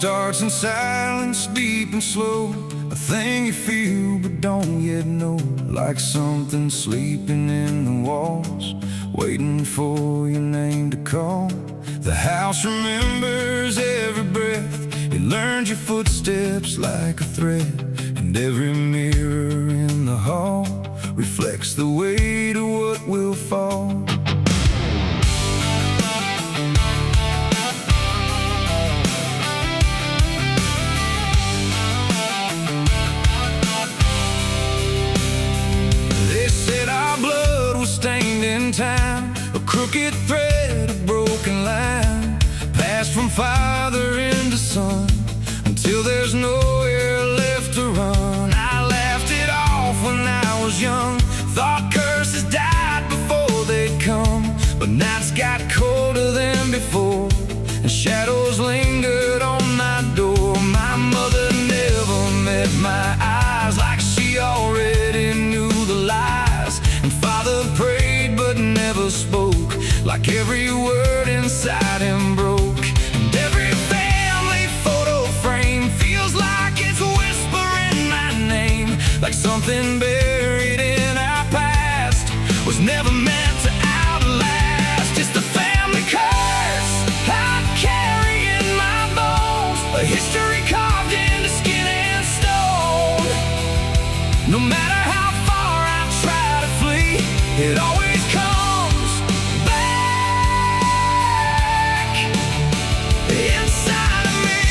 starts in silence, deep and slow. A thing you feel but don't yet know. Like something sleeping in the walls, waiting for your name to call. The house remembers every breath. It learns your footsteps like a thread. And every mirror in the hall reflects the weight of what will fall. Stained in time, a crooked thread, a broken line, passed from father into son, until there's nowhere left to run. I laughed it off when I was young, thought curses died before they'd come. But nights got colder than before, and shadows lingered on my door. My mother never met my eyes, like she already knew the lies. And father prayed but never spoke, like every word inside him broke. And every family photo frame feels like it's whispering my name, like something buried in our past was never meant to outlast. It's the family curse I carry in my bones, a history carved into skin and stone. No matter how far I try to flee, it always comes back inside of me.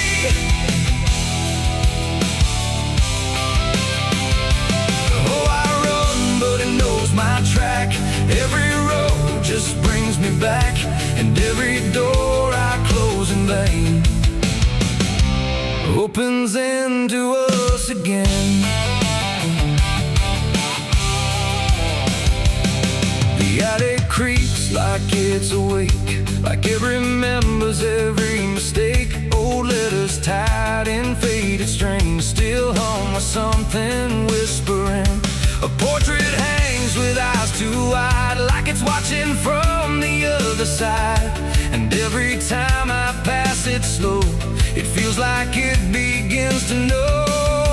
Oh, I run, but it knows my track. Every road just brings me back, and every door I close in vain opens into us again. The attic creaks like it's awake, like it remembers every mistake. Old letters tied in faded strings still hum with something whispering. A portrait hangs with eyes too wide, like it's watching from the other side. And every time I pass it slow, it feels like it begins to know.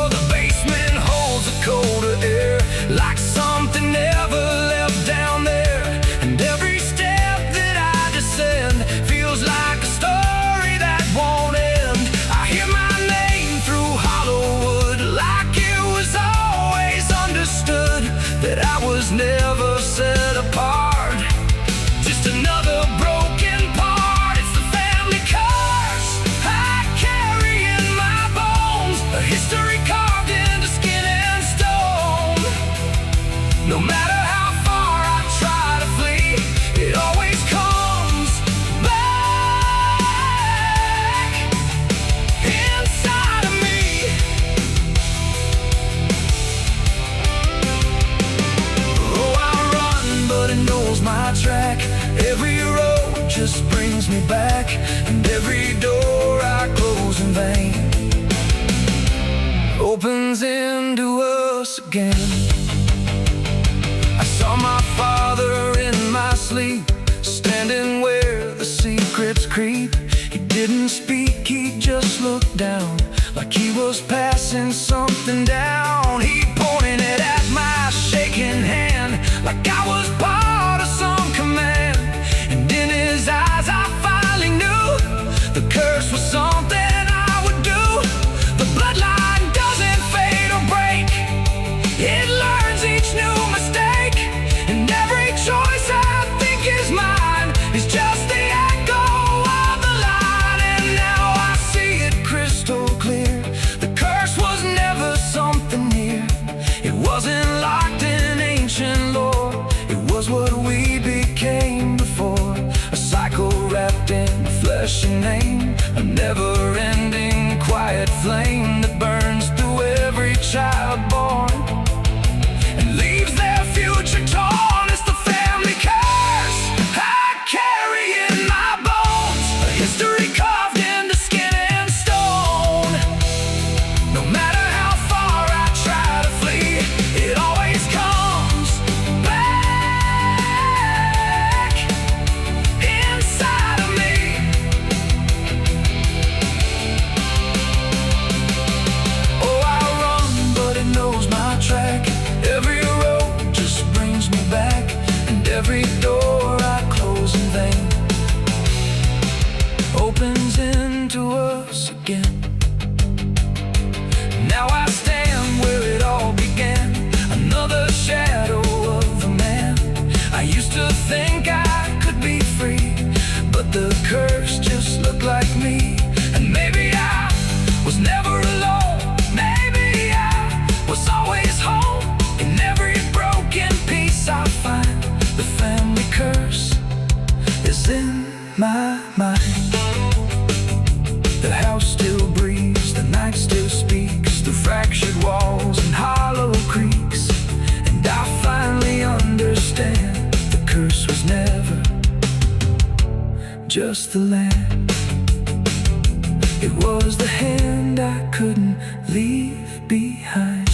The basement holds a colder air, like something never left down there. And every step that I descend feels like a story that won't end. I hear my name through Hollywood, like it was always understood that I was never set apart, just another broken part. It's the family curse I carry in my bones, a history carved into skin and stone. No matter how far I try to flee, it always comes back inside of me. Oh, I run, but it knows my track. Every road just brings me back, and every door I close in vain opens into us again. I saw my father in my sleep, standing where the secrets creep. He didn't speak, he just looked down, like he was passing something down. He pointed it at my shaking hand, like I was part of some command. And in his eyes I finally knew the curse was something I would do. The bloodline doesn't fade or break, it learns each new mistake. And every choice I think is mine is just the echo of the line. And now I see it crystal clear, the curse was never something near. It wasn't locked in ancient lore, it was what we became before. A cycle wrapped in flesh and name, a never-ending was the hand I couldn't leave behind.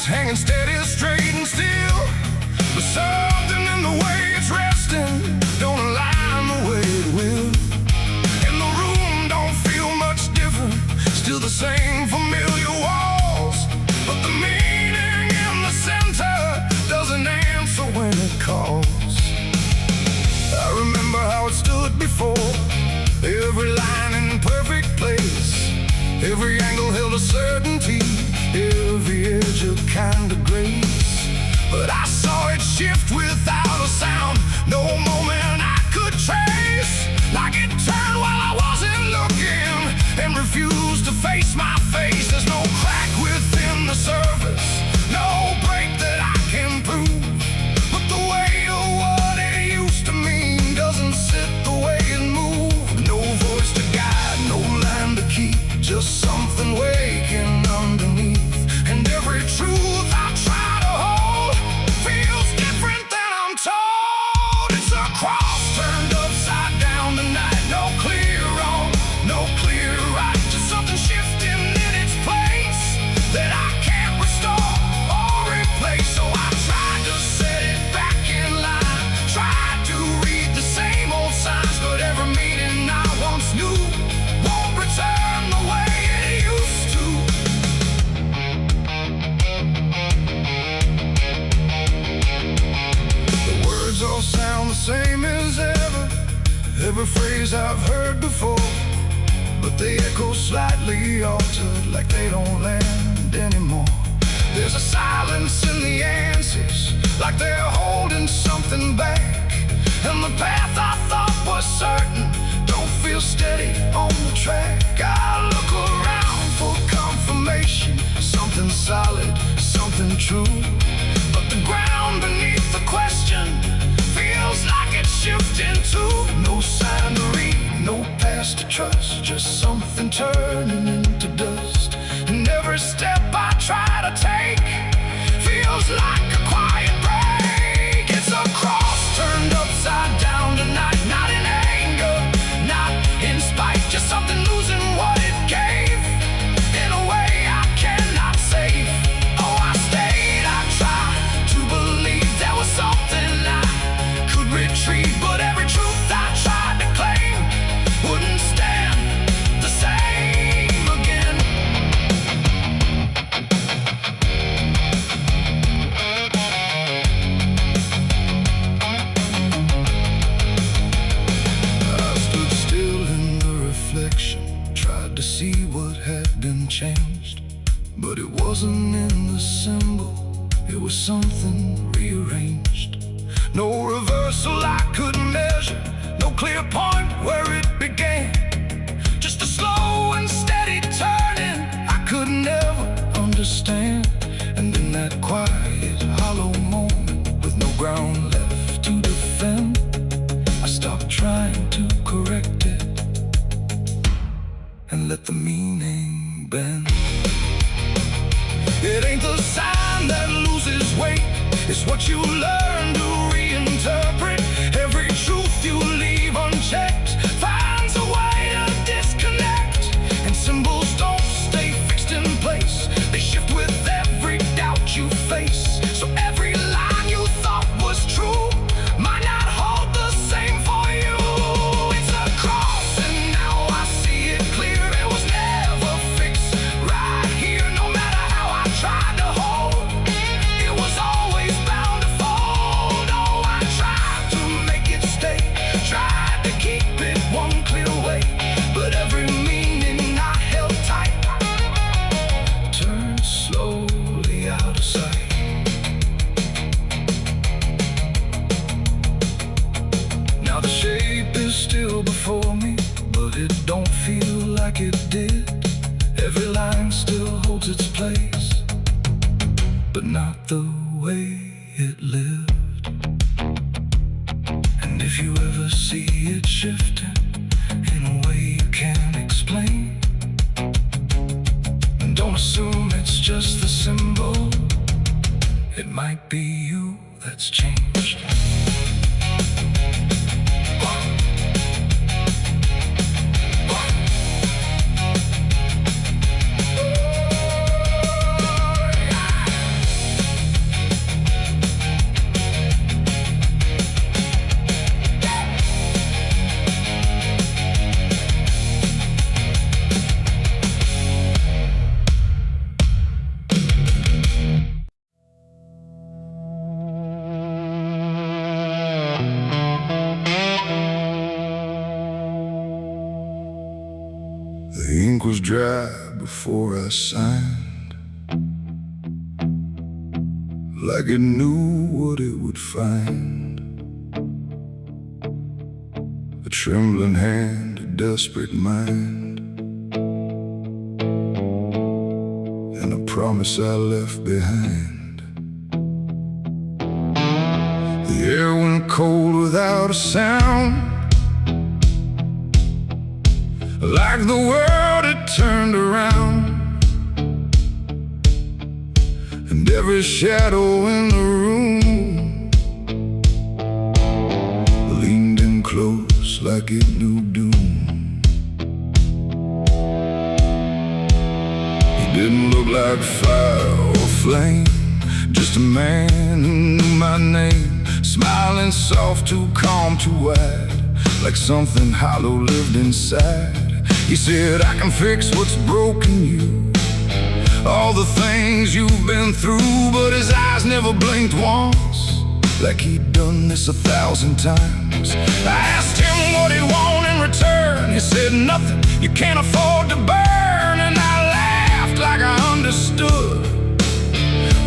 Hanging steady, straight and still, but something in the way it's resting don't align the way it will. And the room don't feel much different, still the same familiar walls, but the meaning in the center doesn't answer when it calls. I remember how it stood before, every line in perfect place, every angle held a certainty, every edge a kind of grace. But I saw it shift without a sound, no moment I could trace. Like it turned while I wasn't looking and refused to face my face. There's no crack within the surface, no break that I can prove, but the weight of what it used to mean doesn't sit the way it moved. No voice to guide, no line to keep, just something waking underneath. And every truth I try to hold feels different than I'm told. It's a cross turned upside down tonight. No clear wrong, no clear right, just something shifting in its place that I can't restore or replace. So I tried to set it back in line, tried to read the same old signs, but every meaning I once knew won't return the way it used to. All sound the same as ever, every phrase I've heard before, but they echo slightly altered, like they don't land anymore. There's a silence in the answers, like they're holding something back, and the path I thought was certain don't feel steady on the track. I look around for confirmation, something solid, something true, but the ground beneath the question feels like it's shifting too. No sign to read, no past to trust, just something turning into dust. And every step I try to take feels like a quiet break. It's a cross turned upside down tonight, not in anger, not in spite, just something losing what it gave in a way I cannot save. Oh, I stayed, I tried to believe there was something retreat, but every truth I tried to claim wouldn't stand the same again. I stood still in the reflection, tried to see what had been changed, but it wasn't in the symbol, it was something rearranged. No reversal I could measure, no clear point where it began, just a slow and steady turning I could never understand. And in that quiet, hollow moment, with no ground left to defend, I stopped trying to correct it and let the meaning bend. It ain't the sign that loses weight, it's what you learn to reinterpret. Every truth you leave unchecked finds a way to disconnect. And symbols don't stay fixed in place, they shift with every doubt you face. So every line you thought was true might not hold the same for you. It's a cross and now I see it clear, it was never fixed right here. No matter how I tried to hold, it was always bound to fall. line still holds its place, but not the way it lived. And if you ever see it shifting in a way you can't explain, don't assume it's just the symbol. It might be you that's changed. The ink was dry before I signed, like it knew what it would find. A trembling hand, a desperate mind, and a promise I left behind. The air went cold without a sound, like the world had turned around, and every shadow in the room leaned in close like it knew doom. He didn't look like fire or flame, just a man who knew my name, smiling soft, too calm, too wide, like something hollow lived inside. He said, I can fix what's broken you, all the things you've been through. But his eyes never blinked once, like he'd done this 1,000 times. I asked him what he'd want in return. He said, nothing, you can't afford to burn. And I laughed like I understood,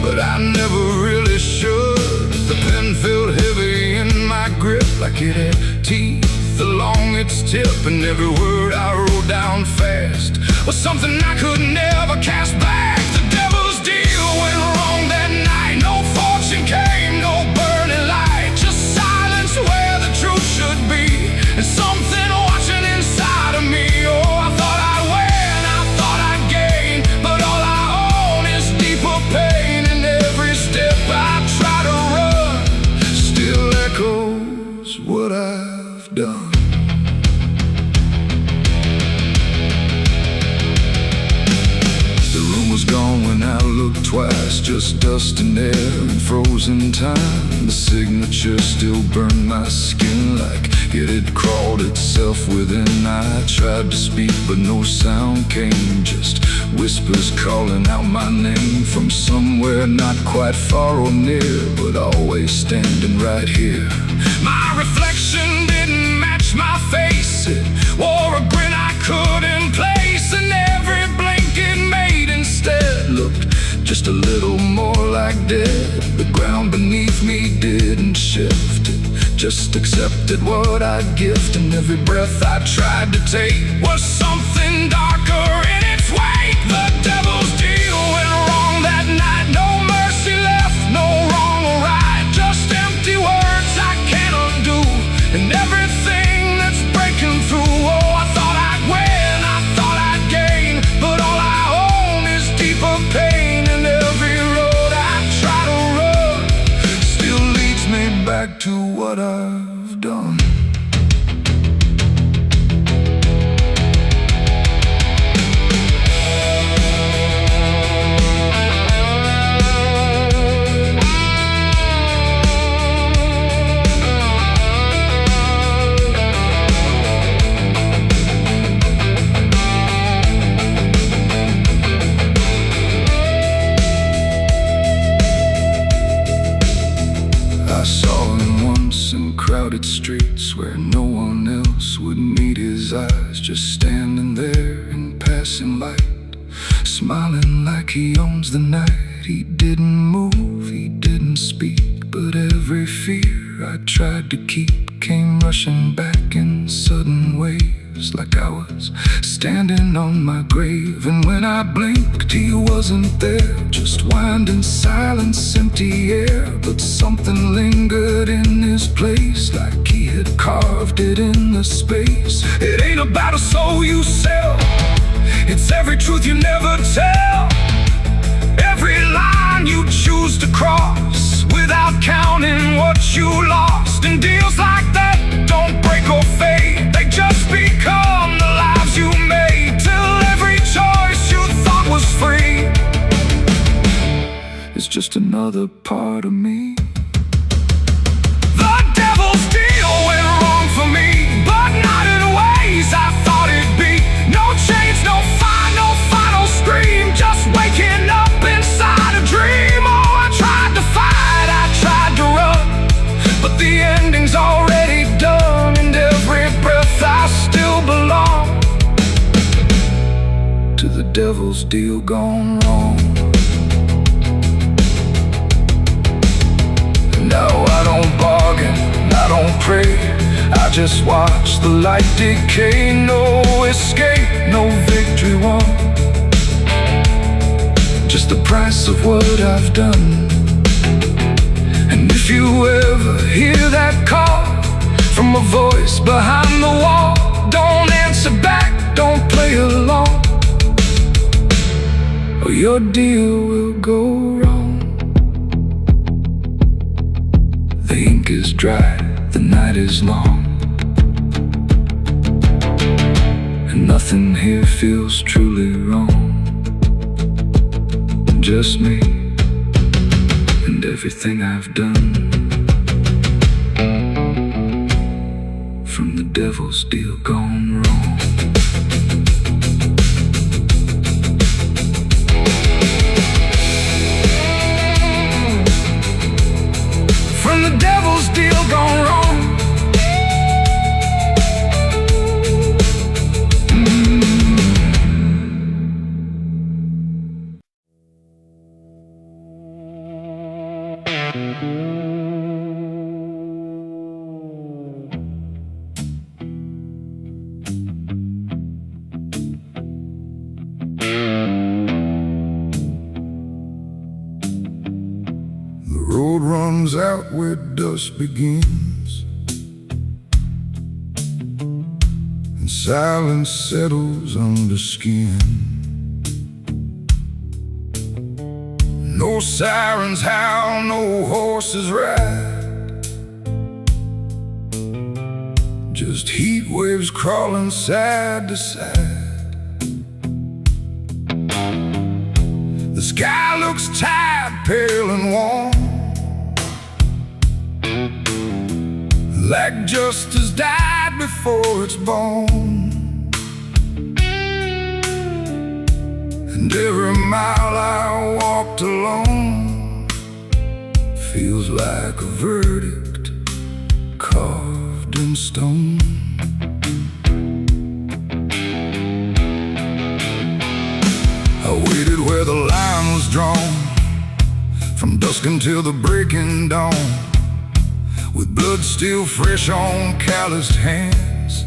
but I never really should. The pen felt heavy in my grip, like it had teeth along its tip, and every word I wrote down fast was something I could never cast back. The devil's deal went wrong that night. No fortune came, no burning light, just silence where the truth should be, and something watching inside of me. Oh, I thought I'd win, I thought I'd gain, but all I own is deeper pain. And every step I try to run still echoes what I've done. Was gone when I looked twice, just dust and air and frozen time. The signature still burned my skin like it had crawled itself within. I tried to speak but no sound came, just whispers calling out my name from somewhere not quite far or near, but always standing right here. My reflection didn't match my face, it wore a grin I couldn't place, and every blink it made instead looked just a little more like dead. The ground beneath me didn't shift, it just accepted what I'd gift, and every breath I tried to take was something darker in its wake. The devil's deal went wrong that night, no mercy left, no wrong or right, just empty words I can't undo, and everything that's breaking through. Oh, I thought I'd win, I thought I'd gain, but all I own is deeper pain. And every road I try to run still leads me back to what I've done. I saw him once in crowded streets where no one else would meet his eyes, just standing there in passing light, smiling like he owns the night. He didn't move, he didn't speak, but every fear I tried to keep came rushing back in sudden waves. years like I was standing on my grave. And when I blinked, he wasn't there, just winding silence, empty air. But something lingered in his place, like he had carved it in the space. It ain't about a soul you sell, it's every truth you never tell, every line you choose to cross without counting what you lost. And deals like that don't break or fade, they just become the lives you made, till every choice you thought was free is just another part of me. The devil's deal went wrong for me, but not in ways I thought it'd be. No change, no fine, no final scream, just waking up inside a dream. Oh, I tried to fight, I tried to run, but the ending's already done. And every breath I still belong to the devil's deal gone wrong. Now I don't bargain, I don't pray, I just watch the light decay. No escape, no victory won, just the price of what I've done. And if you ever hear that call from a voice behind the wall, don't answer back, don't play along, or your deal will go wrong. The ink is dry, the night is long, and nothing here feels truly wrong. Just me and everything I've done, from the devil's deal gone wrong. From the devil's deal gone wrong. The road runs out where dusk begins, and silence settles under skin. No sirens howl, no horses ride, just heat waves crawling side to side. The sky looks tired, pale and warm, like justice died before it's born. And every mile I walked alone feels like a verdict carved in stone. I waited where the line was drawn, from dusk until the breaking dawn, with blood still fresh on calloused hands,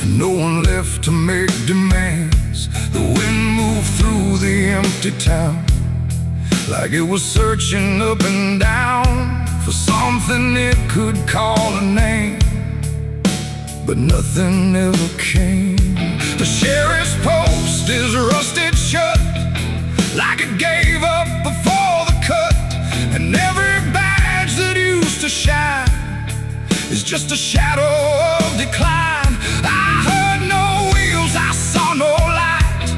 and no one left to make demands. The wind moved through the empty town, like it was searching up and down for something it could call a name, but nothing ever came. The sheriff's post is rusted shut, like it gave up before the cut, and every badge that used to shine is just a shadow of decline. I heard no wheels, I saw no light,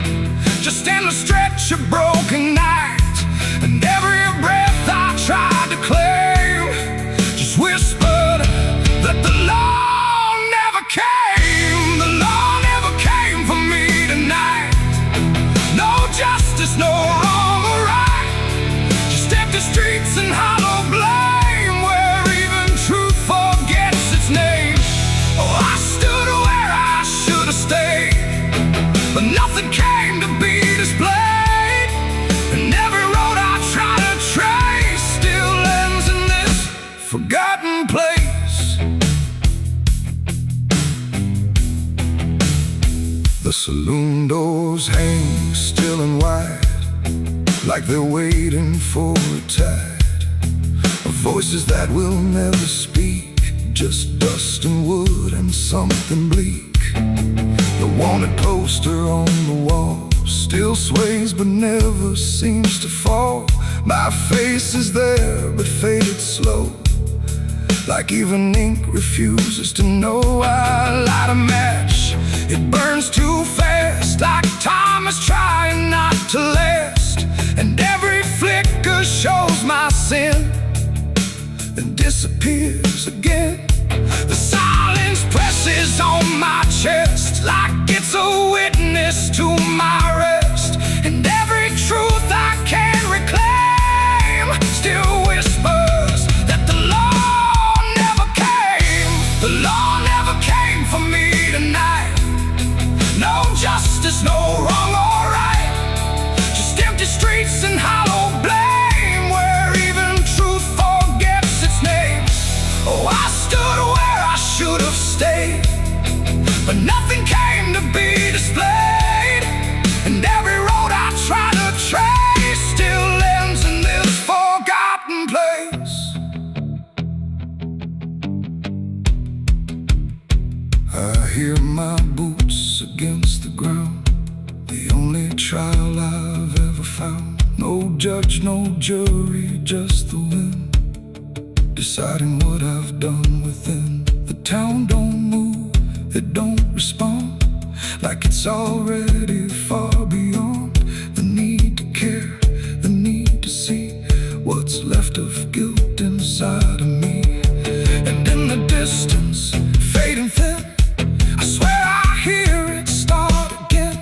just endless stretch of broken night. And every breath I tried to claim just whispered that the law never came. The law never came for me tonight. No justice, no wrong or right, just empty streets and hollow blame, where even truth forgets its name. Oh, I stood where I should have stayed, but nothing came to be displayed. And every road I try to trace still ends in this forgotten place. The saloon doors hang still and wide, like they're waiting for a tide of voices that will never speak, just dust and wood and something bleak. The wanted poster on the wall still sways but never seems to fall. My face is there but faded slow, like even ink refuses to know. I light a match, it burns too fast, like time is trying not to last. And every flicker shows my sin, then disappears again. The silence presses on my chest, like it's a witness to my rest. And every truth I can't reclaim still whispers that the law never came. The law never came for me tonight. No justice, no wrong or right, just empty streets and hollow blame, where even truth forgets its name. Oh, I stood where I should have stayed, but nothing came to be displayed. And every road I try to trace still ends in this forgotten place. I hear my boots against the ground, the only trial I've ever found. No judge, no jury, just the wind deciding what I've done within. The town don't move, it don't respond, like it's already far beyond the need to care, the need to see what's left of guilt inside of me. And in the distance, fading thin, I swear I hear it start again.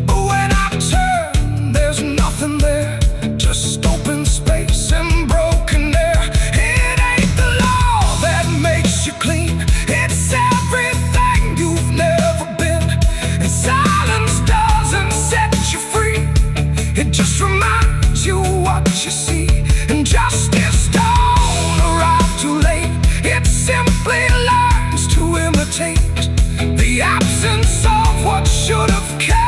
But when I turn, there's nothing there, just open space and broken air. It ain't the law that makes you clean, it's everything you've never been. And silence doesn't set you free, it just reminds you what you see. And justice don't arrive too late, it simply learns to imitate the absence of what should have came.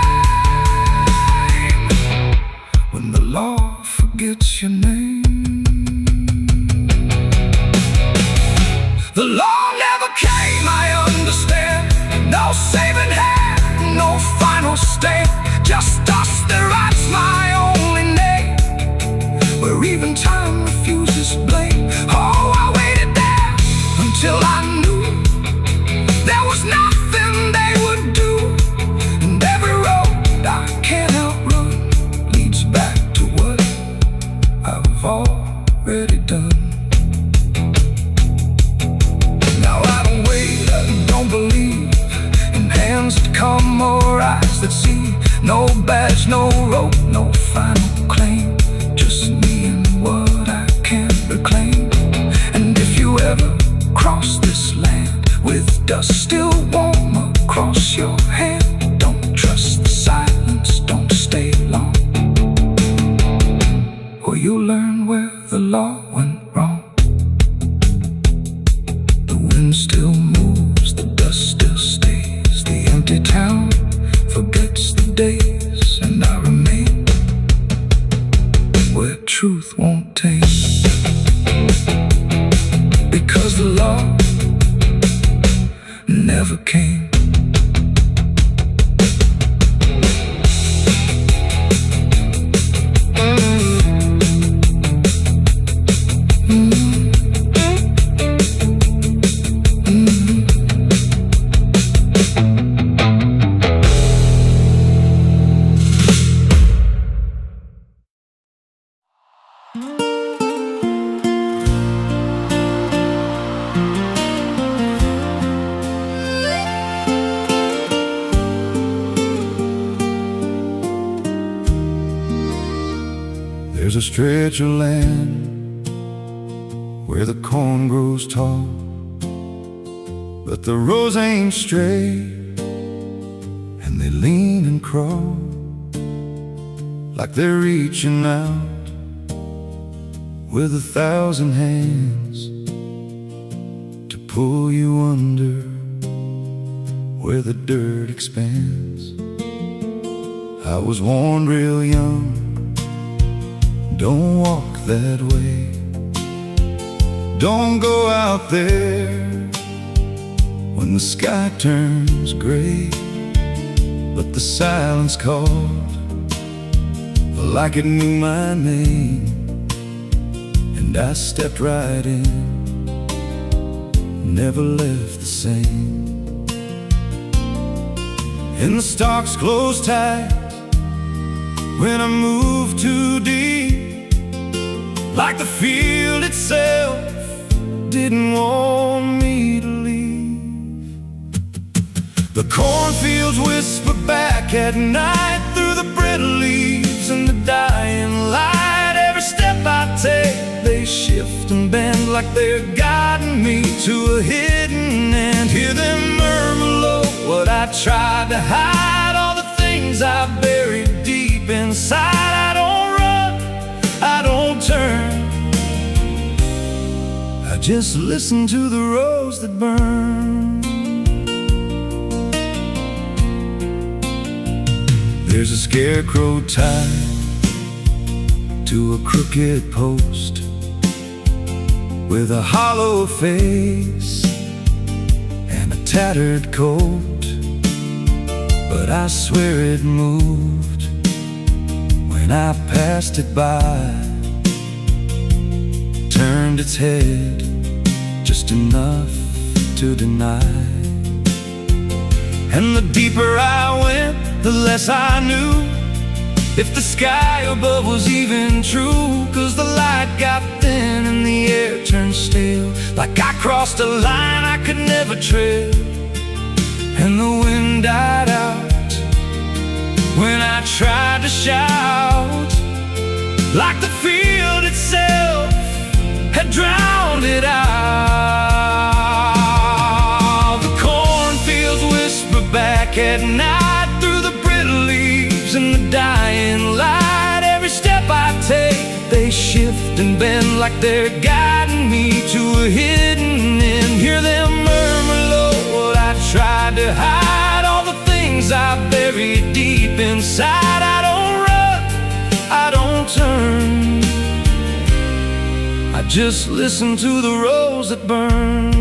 When the law forgets your name. The law never came, I understand. No saving hand, no final stand, just dust that writes my only name, where even time refuses blame. Oh, I waited there until I knew there was nothing they would do. And every road I can't outrun leads back to what I've already done. Now I don't wait, I don't believe in hands that come or eyes that see. No badge, no rope, no final claim, just me and what I can't reclaim. And if you ever cross this land with dust still warm across your hand, don't trust the silence, don't stay long, or you'll learn where the law went wrong. The wind still moves, the dust still stays, the empty town forgets the days, and I remain where truth won't taste, because the law never came. There's a stretch of land where the corn grows tall, but the rows ain't straight, and they lean and crawl like they're reaching out with 1,000 hands to pull you under where the dirt expands. I was warned real young, don't walk that way. Don't go out there when the sky turns gray. But the silence called like it knew my name, and I stepped right in, never left the same. And the stalks closed tight when I moved too deep, like the field itself didn't want me to leave. The cornfields whisper back at night through the brittle leaves and the dying light. Every step I take, they shift and bend like they're guiding me to a hidden end. Hear them murmur low what I tried to hide, all the things I buried deep inside. I don't run, I don't turn, I just listen to the rose that burn. There's a scarecrow tied to a crooked post with a hollow face and a tattered coat, but I swear it moved when I passed it by. Turned its head just enough to deny. And the deeper I went, the less I knew if the sky above was even true. 'Cause the light got thin and the air turned stale, like I crossed a line I could never tread. And the wind died out when I tried to shout, like the field itself had drowned it out. The cornfields whisper back at night through the brittle leaves and the dying light. Every step I take, they shift and bend like they're guiding me to a hidden end. Hear them murmur low what I tried to hide, all the things I buried deep inside. I don't run, I don't turn, I just listen to the rose that burn.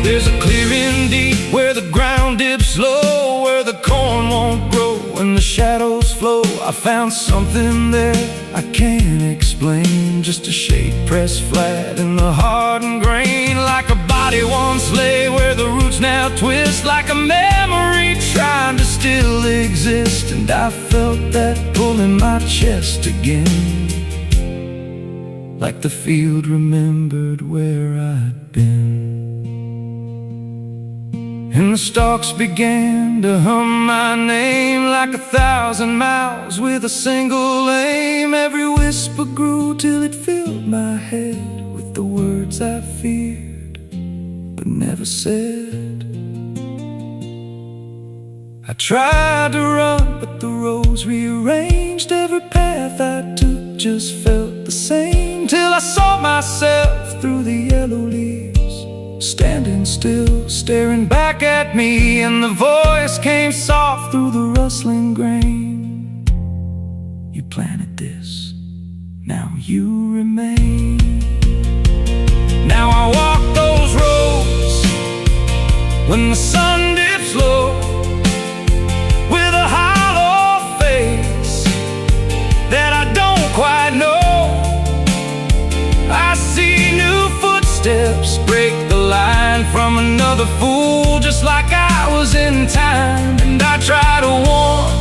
There's a clearing deep where the ground dips low, where the corn won't grow and the shadows flow. I found something there I can't explain, just a shade pressed flat in the hardened grain, like a body once lay where the roots now twist, like a memory trying to still exist. And I felt that pull in my chest again, like the field remembered where I'd been. And the stalks began to hum my name like 1,000 mouths with a single aim. Every whisper grew till it filled my head with the words I feared but never said. I tried to run, but the rose rearranged. Every path I took just felt the same, till I saw myself through the yellow leaves, standing still, staring back at me. And the voice came soft through the rustling grain. You planted this, now you remain. Now I walk those roads when the sun dips low, with a hollow face that I don't quite know. I see new footsteps break the line from another fool, just like I was in time. And I try to warn,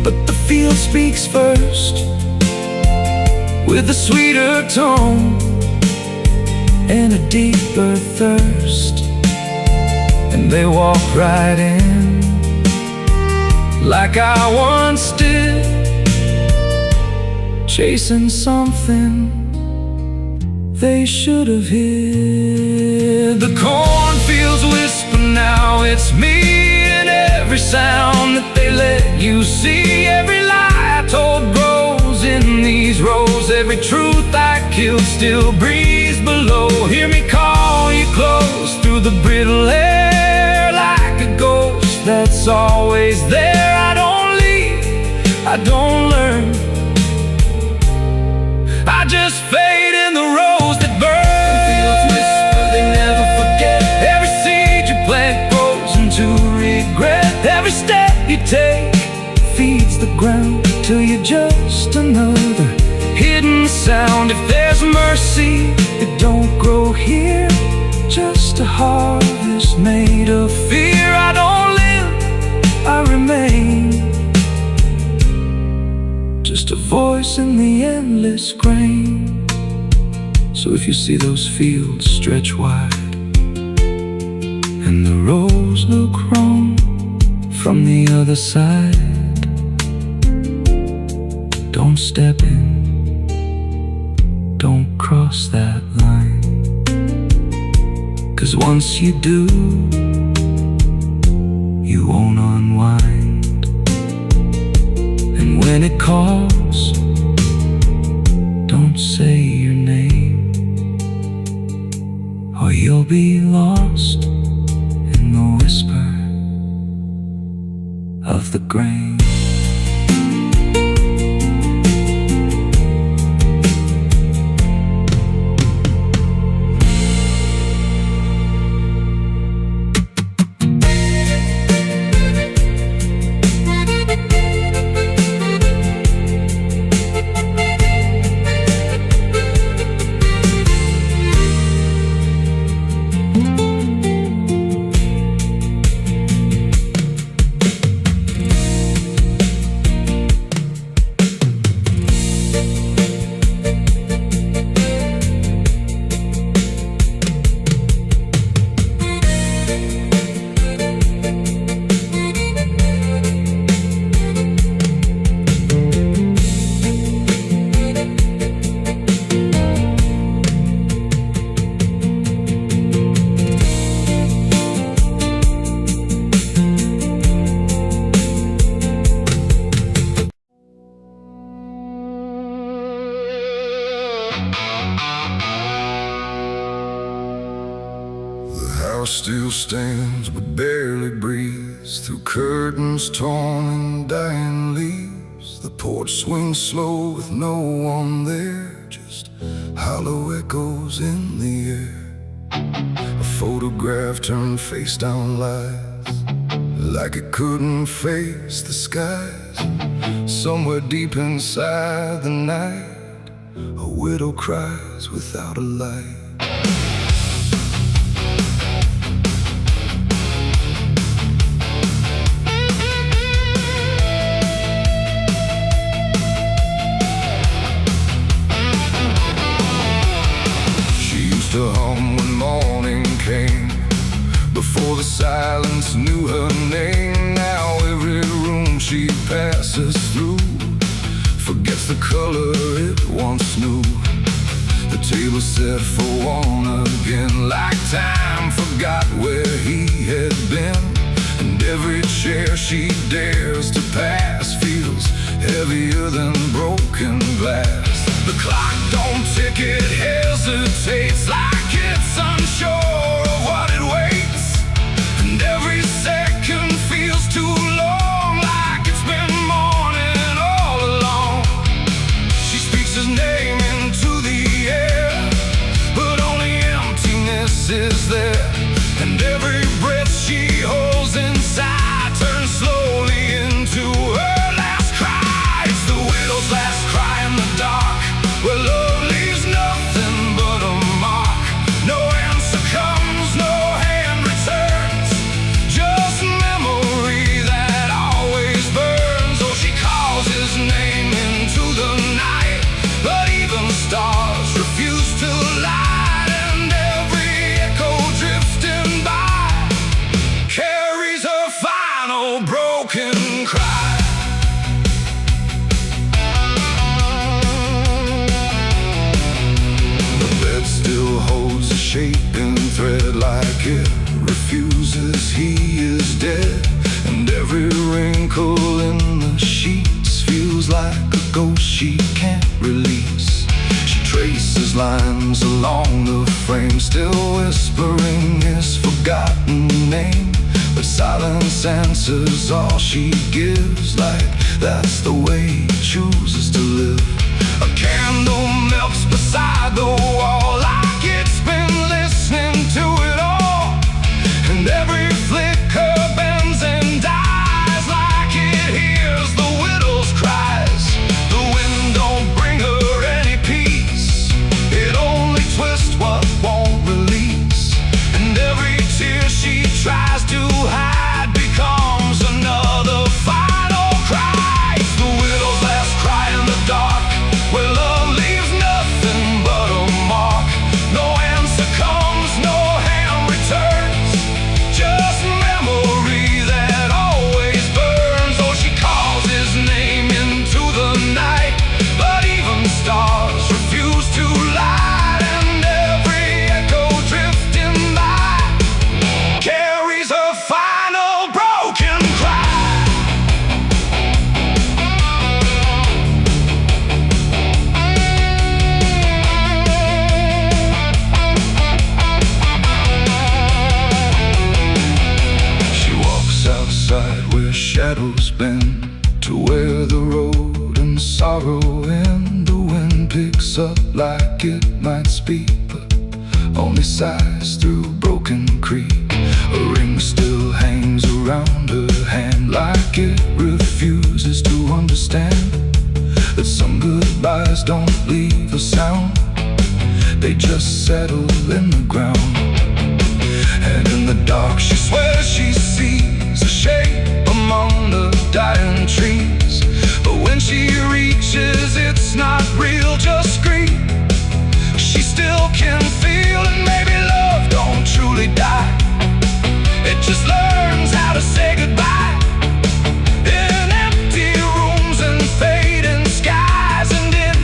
but the field speaks first, with a sweeter tone and a deeper thirst. And they walk right in, like I once did, chasing something they should have hid. The cornfields whisper now, it's me, and every sound that they let you see. Every lie I told grows in these rows, every truth I killed still breathes below. Hear me call you close through the brittle air, like a ghost that's always there. I don't leave, I don't learn, I just fade in the rose that burn. Fields whisper, they never forget. Every seed you plant grows into regret. Every step you take feeds the ground till you're just another hidden sound. If there's mercy, it don't grow here, just a harvest made of fear. I don't live, I remain, just a voice in the endless grain. So if you see those fields stretch wide and the rows look wrong from the other side, don't step in, don't cross that line, 'cause once you do, you won't unwind. And when it calls, don't say your name, or you'll be lost in the whisper of the grain. Still stands but barely breathes through curtains torn and dying leaves. The porch swings slow with no one there, just hollow echoes in the air. A photograph turned face down lies, like it couldn't face the skies. Somewhere deep inside the night, a widow cries without a light. To hum when morning came, before the silence knew her name. Now every room she passes through forgets the color it once knew. The table set for one again, like time forgot where he had been. And every chair she dares to pass feels heavier than broken glass. The clock don't tick, it hesitates, like it's unsure of what it waits. And every second feels too long, like it's been morning all along. She speaks his name into the air, but only emptiness is there. And every breath she holds inside turns slowly into her last cry. It's the widow's last cry in the dark, where love leaves nothing but a mark. No answer comes, no hand returns, just memory that always burns. Oh, she calls his name into the night, but even stars refuse to light. And every echo drifting by carries her final broken cry. Still holds a shapen thread, like it refuses he is dead. And every wrinkle in the sheets feels like a ghost she can't release. She traces lines along the frame, still whispering his forgotten name. but silence answers all she gives. Like that's the way he chooses to live. A candle melts beside the wall, like it's been listening to it all. And every flicker bends and dies, like it hears the widow's cries. The wind don't bring her any peace, it only twists what won't release. And every tear she tries to hide becomes another final cry. It's the widow's last cry in the dark, where love leaves nothing but a mark. No answer comes, no hand returns, just memory that always burns. Oh, she calls his name into the night, but even stars refuse to light. And every echo drifting by carries her final broken cry. She walks outside where shadows bend, to where the road and sorrow end. The wind picks up like it might speak, but only sighs through broken creek. A ring still hangs around her hand, like it refuses to understand that some goodbyes don't leave a sound, they just settle in the ground. And in the dark she swears she sees a shape among the dying trees, but when she reaches it's not real, just grief. She still can feel, and maybe love don't truly die, it just learns how to say goodbye. In empty rooms and fading skies, and in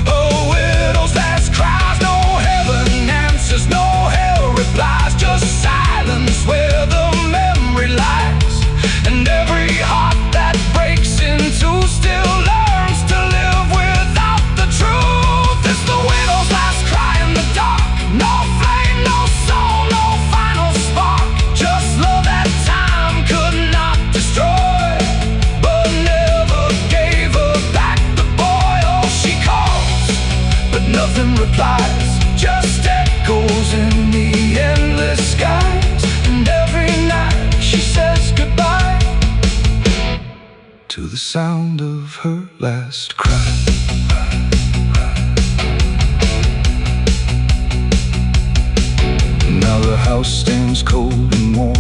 a widow's last cries, no heaven answers, no hell replies, just silence where the memory lies. And every heart that breaks in two still learns to live without the truth. It's the widow's last cry in the dark, no flame, no soul, no final spark, just love that time could not destroy, but never gave her back the boy. Oh, she calls, but nothing replies, just echoes in the endless skies. And every night she says goodbye to the sound of her last cry. Now the house stands cold and warm,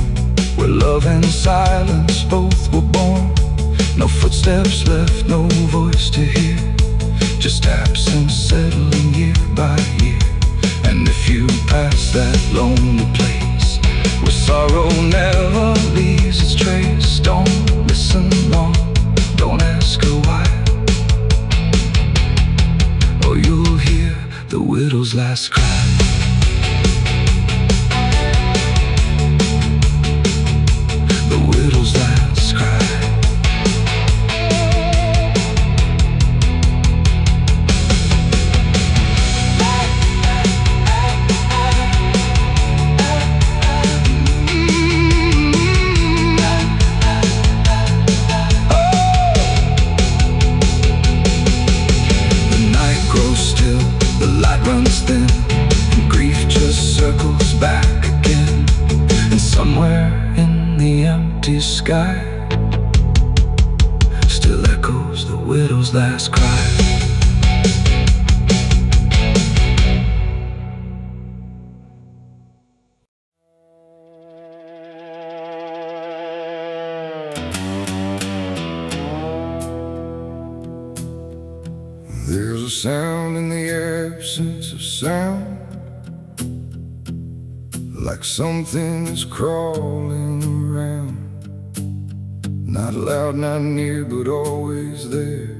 where love and silence both were born. No footsteps left, no voice to hear, just absence settling year by year. And if you pass that lonely place where sorrow never leaves its trace, don't listen long, don't ask her why, or you'll hear the widow's last cry. The widow's last cry. Runs thin, and grief just circles back again. And somewhere in the empty sky still echoes the widow's last cry. There's a sound in the absence of sound, like something is crawling around, not loud, not near, but always there,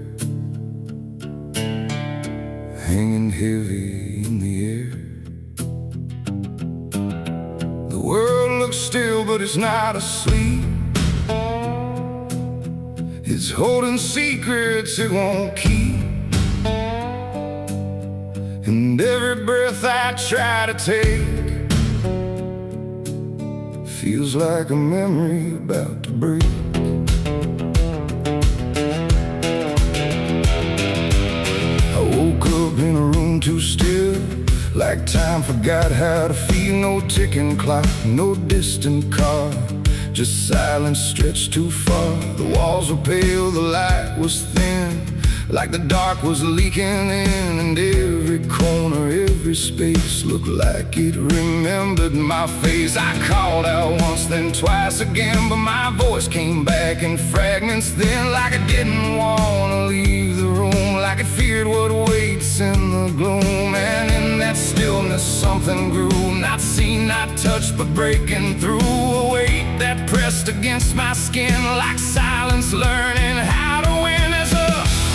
hanging heavy in the air. The world looks still, but it's not asleep. It's holding secrets it won't keep. And every breath I try to take feels like a memory about to break. I woke up in a room too still, like time forgot how to feel. No ticking clock, no distant car, just silence stretched too far. The walls were pale, the light was thin, like the dark was leaking in. And every corner, every space looked like it remembered my face. I called out once, then twice again, but my voice came back in fragments then. Like I didn't want to leave the room, like it feared what waits in the gloom. And in that stillness something grew, not seen, not touched, but breaking through. A weight that pressed against my skin, like silence learning how to win. As a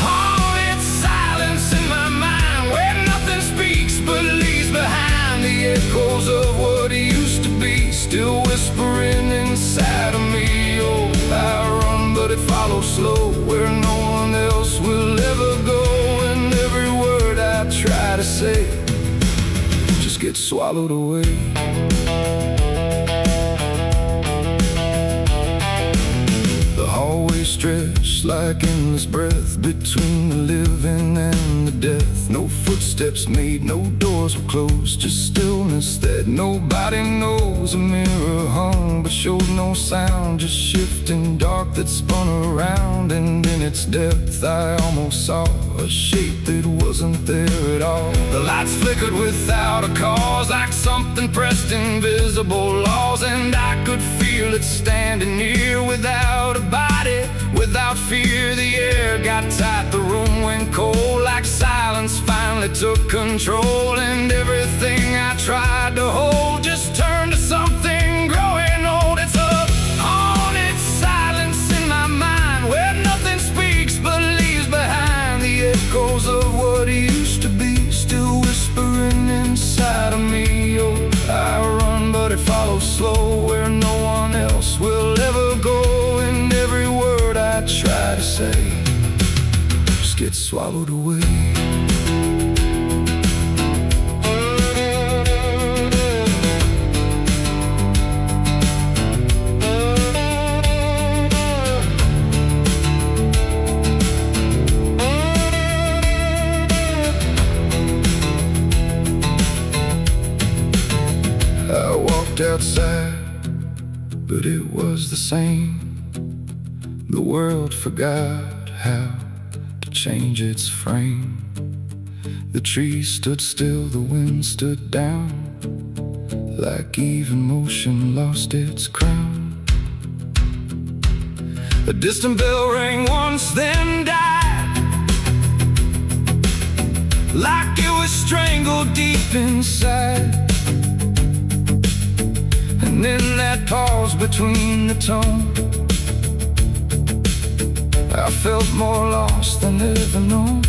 haunted silence in my mind, where nothing speaks but leaves behind the echoes of what used to be, still whispering inside of me. Oh, I run but it follows slow, where no one else will ever go. And every word I try to say just gets swallowed away. The hallway stretched like endless breath between the living and the death. No footsteps made, no doors were closed, just stillness that nobody knows. A mirror hung but showed no sound, just shifting dark that spun around. And in its depth I almost saw a shape that wasn't there at all. The lights flickered without a cause, like something pressed invisible laws. And I could feel it standing near, without a body, without fear. The air got tight, the room went cold, like silence finally took control. And everything I tried to hold just turned to something growing old. It's a haunted silence in my mind, where nothing speaks but leaves behind the echoes of what used to be, still whispering inside of me. Oh, I run but it follows slow, where no one else will ever go. And every word I try to say just gets swallowed away. I walked outside, but it was the same. The world forgot how to change its frame. The trees stood still, the wind stood down, like even motion lost its crown. A distant bell rang once, then died, like it was strangled deep inside. And in that pause between the tone, I felt more lost than ever known.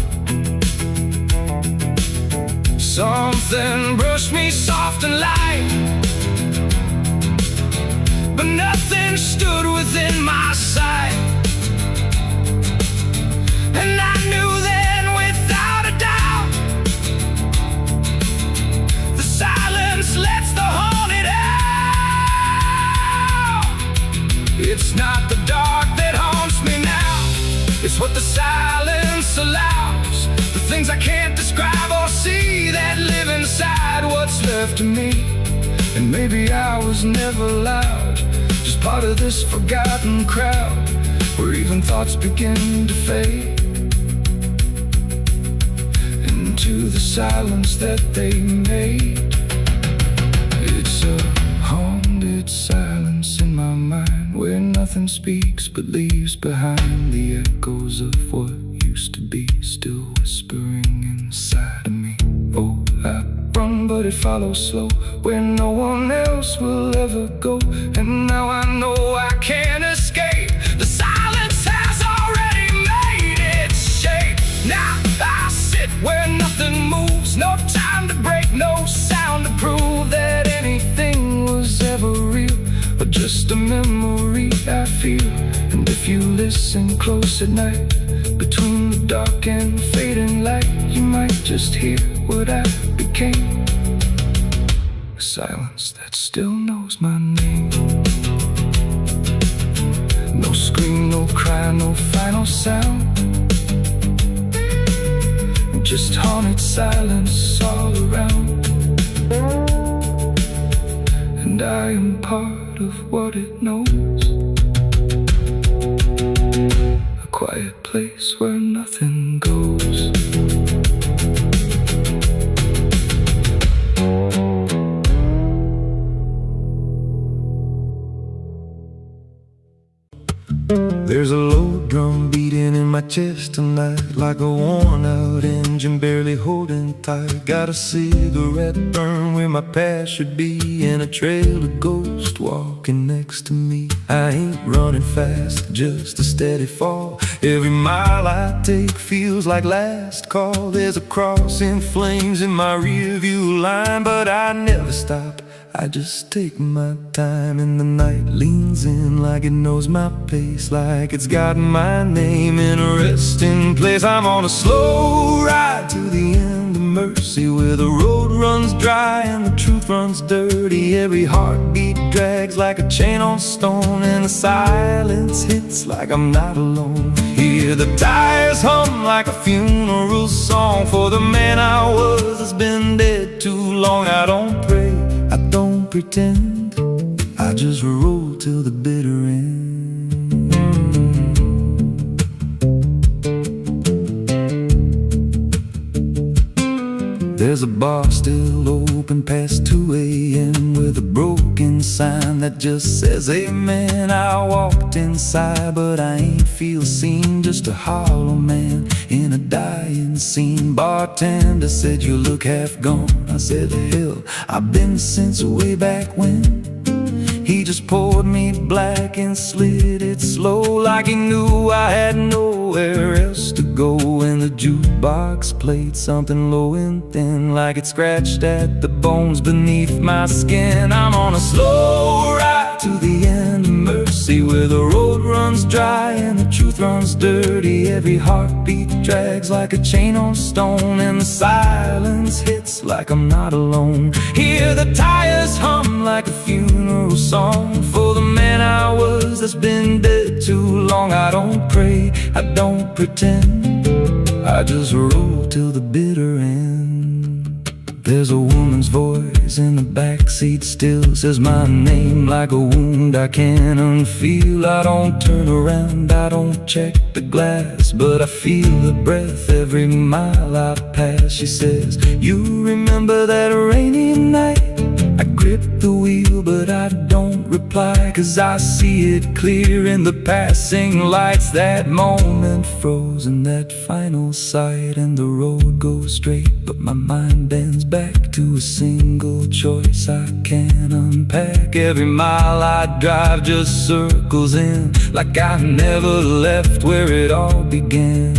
Something brushed me soft and light, but nothing stood within my sight. And I knew then without a doubt, the silence lets the haunted out. It's not the dark that haunts me now, it's what the silence allows. The things I can't describe or see that live inside what's left of me. And maybe I was never loud, just part of this forgotten crowd, where even thoughts begin to fade into the silence that they made. It's a haunted silence in my mind, where nothing speaks but leaves behind the echoes of what used to be, still whispering inside of me. Oh, I run but it follows slow, where no one else will ever go. And now I know I can't escape, the silence has already made its shape. Now I sit where nothing moves, no time to break, no sound to prove that anything was ever real, but just a memory I feel. And if you listen close at night, between the dark and fading light, you might just hear what I became, a silence that still knows my name. just haunted silence all around. And I am part of what it knows, a quiet place where nothing goes. There's a low drum beating in my chest tonight, like a worn-out engine barely holding tight. Got a cigarette burn where my past should be, and a trail of ghosts walking next to me. I ain't running fast, just a steady fall. Every mile I take feels like last call. There's a cross in flames in my rearview line, but I never stop, I just take my time. And the night leans in like it knows my pace, like it's got my name in a resting place. I'm on a slow ride to the end of mercy, where the road runs dry and the truth runs dirty. Every heartbeat drags like a chain on stone, and the silence hits like I'm not alone. Hear the tires hum like a funeral song for the man I was that's been dead too long. I don't pray, I don't pretend, I just roll till the bitter end. There's a bar still open past 2 a.m. with a broken sign that just says amen. I walked inside but I ain't feel seen, just a hollow man in a dying scene. Bartender said you look half gone. I said hell, I've been since way back when. He just poured me black and slid it slow, like he knew I had nowhere else to go. And the jukebox played something low and thin, like it scratched at the bones beneath my skin. I'm on a slow ride to the end of mercy, where the road runs dry and the truth runs dirty. Every heartbeat drags like a chain on stone, and the silence hits like I'm not alone. Hear the tires hum like a funeral song for the man I was that's been dead too long. I don't pray, I don't pretend, I just roll till the bitter end. There's a woman's voice in the backseat still, says my name like a wound I can't unfeel. I don't turn around, I don't check the glass, but I feel her breath every mile I pass. She says, you remember that rainy night? I grip the wheel but I don't reply, 'cause I see it clear in the passing lights. That moment frozen, that final sight, and the road goes straight, but my mind bends back to a single choice I can't unpack. Every mile I drive just circles in, like I never left where it all began.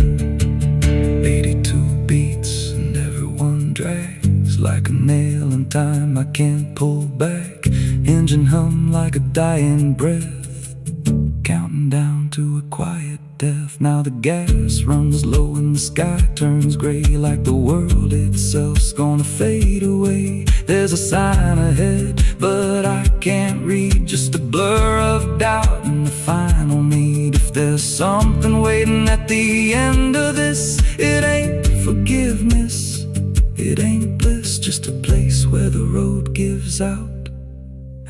82 beats and everyone drags like a nail in time I can't pull back. Engine hum like a dying breath, counting down to a quiet death. Now the gas runs low and the sky turns gray, like the world itself's gonna fade away. There's a sign ahead but I can't read, just a blur of doubt and the final need. If there's something waiting at the end of this, it ain't forgiveness, it ain't bliss, just a place where the road gives out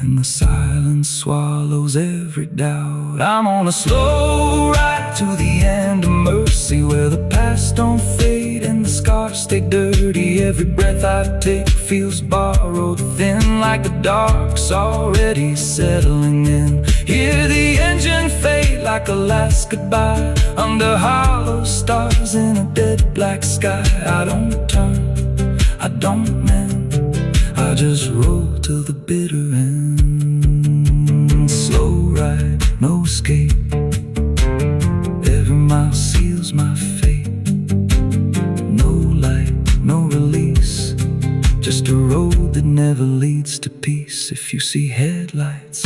and the silence swallows every doubt. I'm on a slow ride to the end of mercy, where the past don't fade and the scars stay dirty. Every breath I take feels borrowed thin, like the dark's already settling in. Hear the engine fade like a last goodbye, under hollow stars in a dead black sky. I don't turn, I don't mend, I just roll till the bitter end. Slow ride, no escape, every mile seals my fate. No light, no release, just a road that never leads to peace. If you see headlights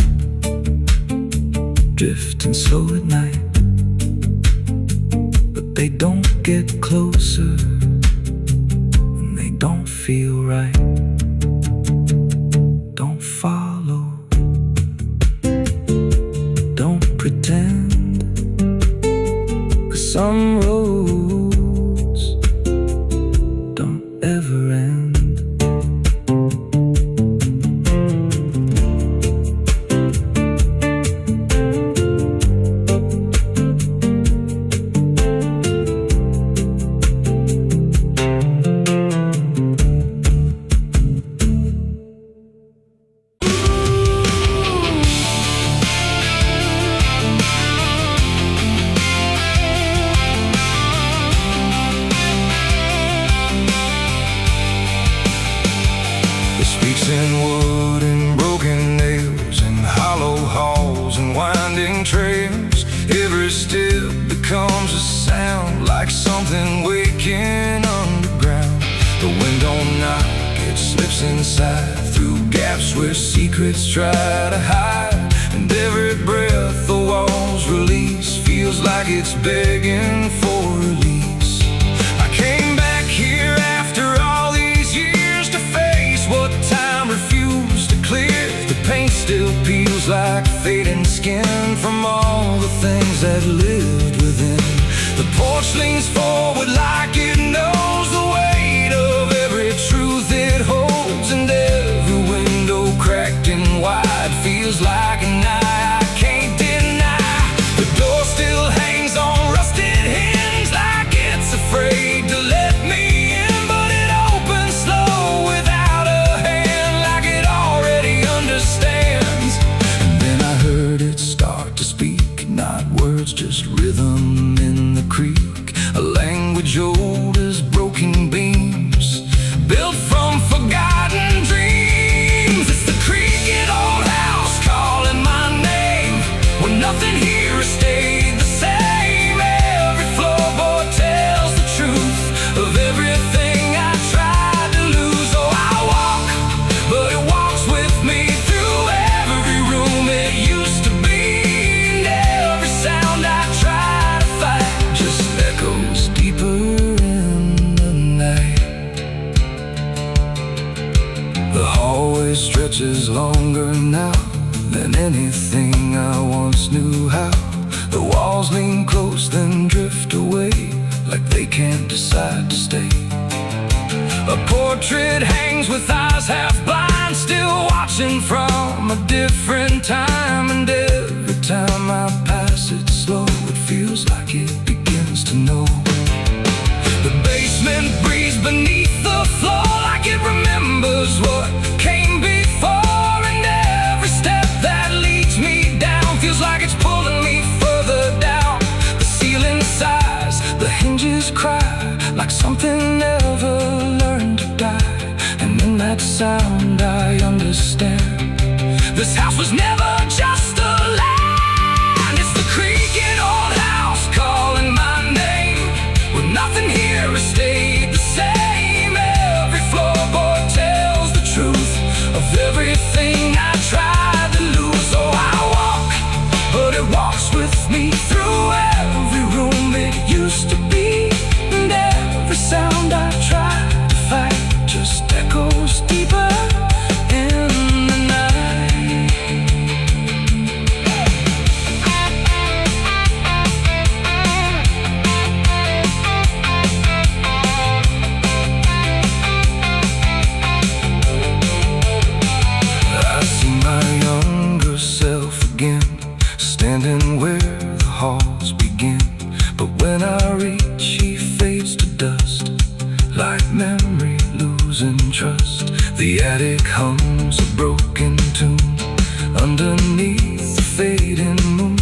drifting slow at night, but they don't get closer and they don't feel right, don't follow, don't pretend, 'cause some roads sinking underground. The wind don't knock, it slips inside through gaps where secrets try to hide. And every breath the walls release feels like it's begging for release. I came back here after all these years to face what time refused to clear. The paint still peels like fading skin from all the things that lived within. The porch leans forward like it knows the weight of every truth it holds. And every window cracked and wide feels like an eye I can't deny. The door still hangs on rusted hinges like it's afraid to let me in, but it opens slow without a hand, like it already understands. And then I heard it start to speak, not words, just rhythm in the creek, a language old as broken beams, built from forgotten dreams. It's the creaking old house calling my name, when nothing here has stayed the same. Every floorboard tells the truth of everything I tried to lose. Oh, I walk, but it walks with me through every room it used to be. And every sound I try to fight just echoes deeper in the night. The hallway stretches longer now than anything I once knew how. The walls lean close then drift away, like they can't decide to stay. A portrait hangs with eyes half blind, still watching from a different time. And every time I pass it slow, it feels like it begins to know. The basement breathes beneath the floor like it remembers what came before. And every step that leads me down feels like it's pulling me further down. The ceiling sighs, the hinges cry, like something never learned to die. And in that sound I understand, this house was never just a land. It's the creaking old house calling my name, when nothing here has stayed the same. Every floorboard tells the truth of everything I tried to lose. Oh, I walk, but it walks with me through every room it used to be. And every sound I try to fight just echoes deeper in the night. I see my younger self again, standing where the halls begin. But when I reach, he fades to dust, like memory losing trust. The attic hums a broken tune underneath the fading moon.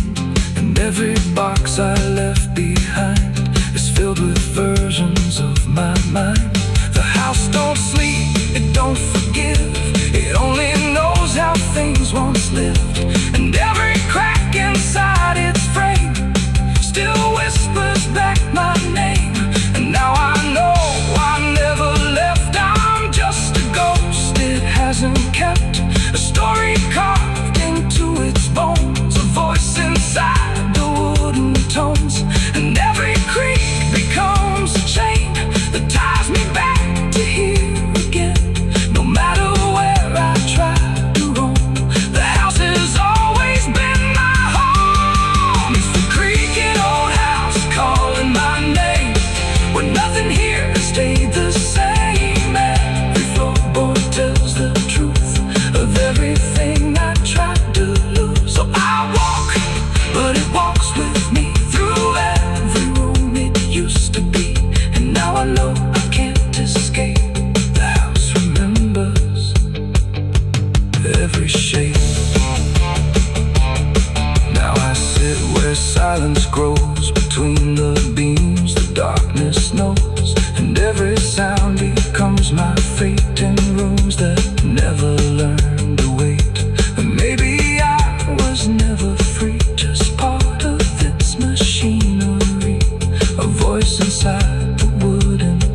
And every box I left behind is filled with versions of my mind. The house don't sleep, it don't forgive, it only knows how things once lived. And every crack inside its frame still whispers back my name. And now I know I never left, I'm just a ghost, it hasn't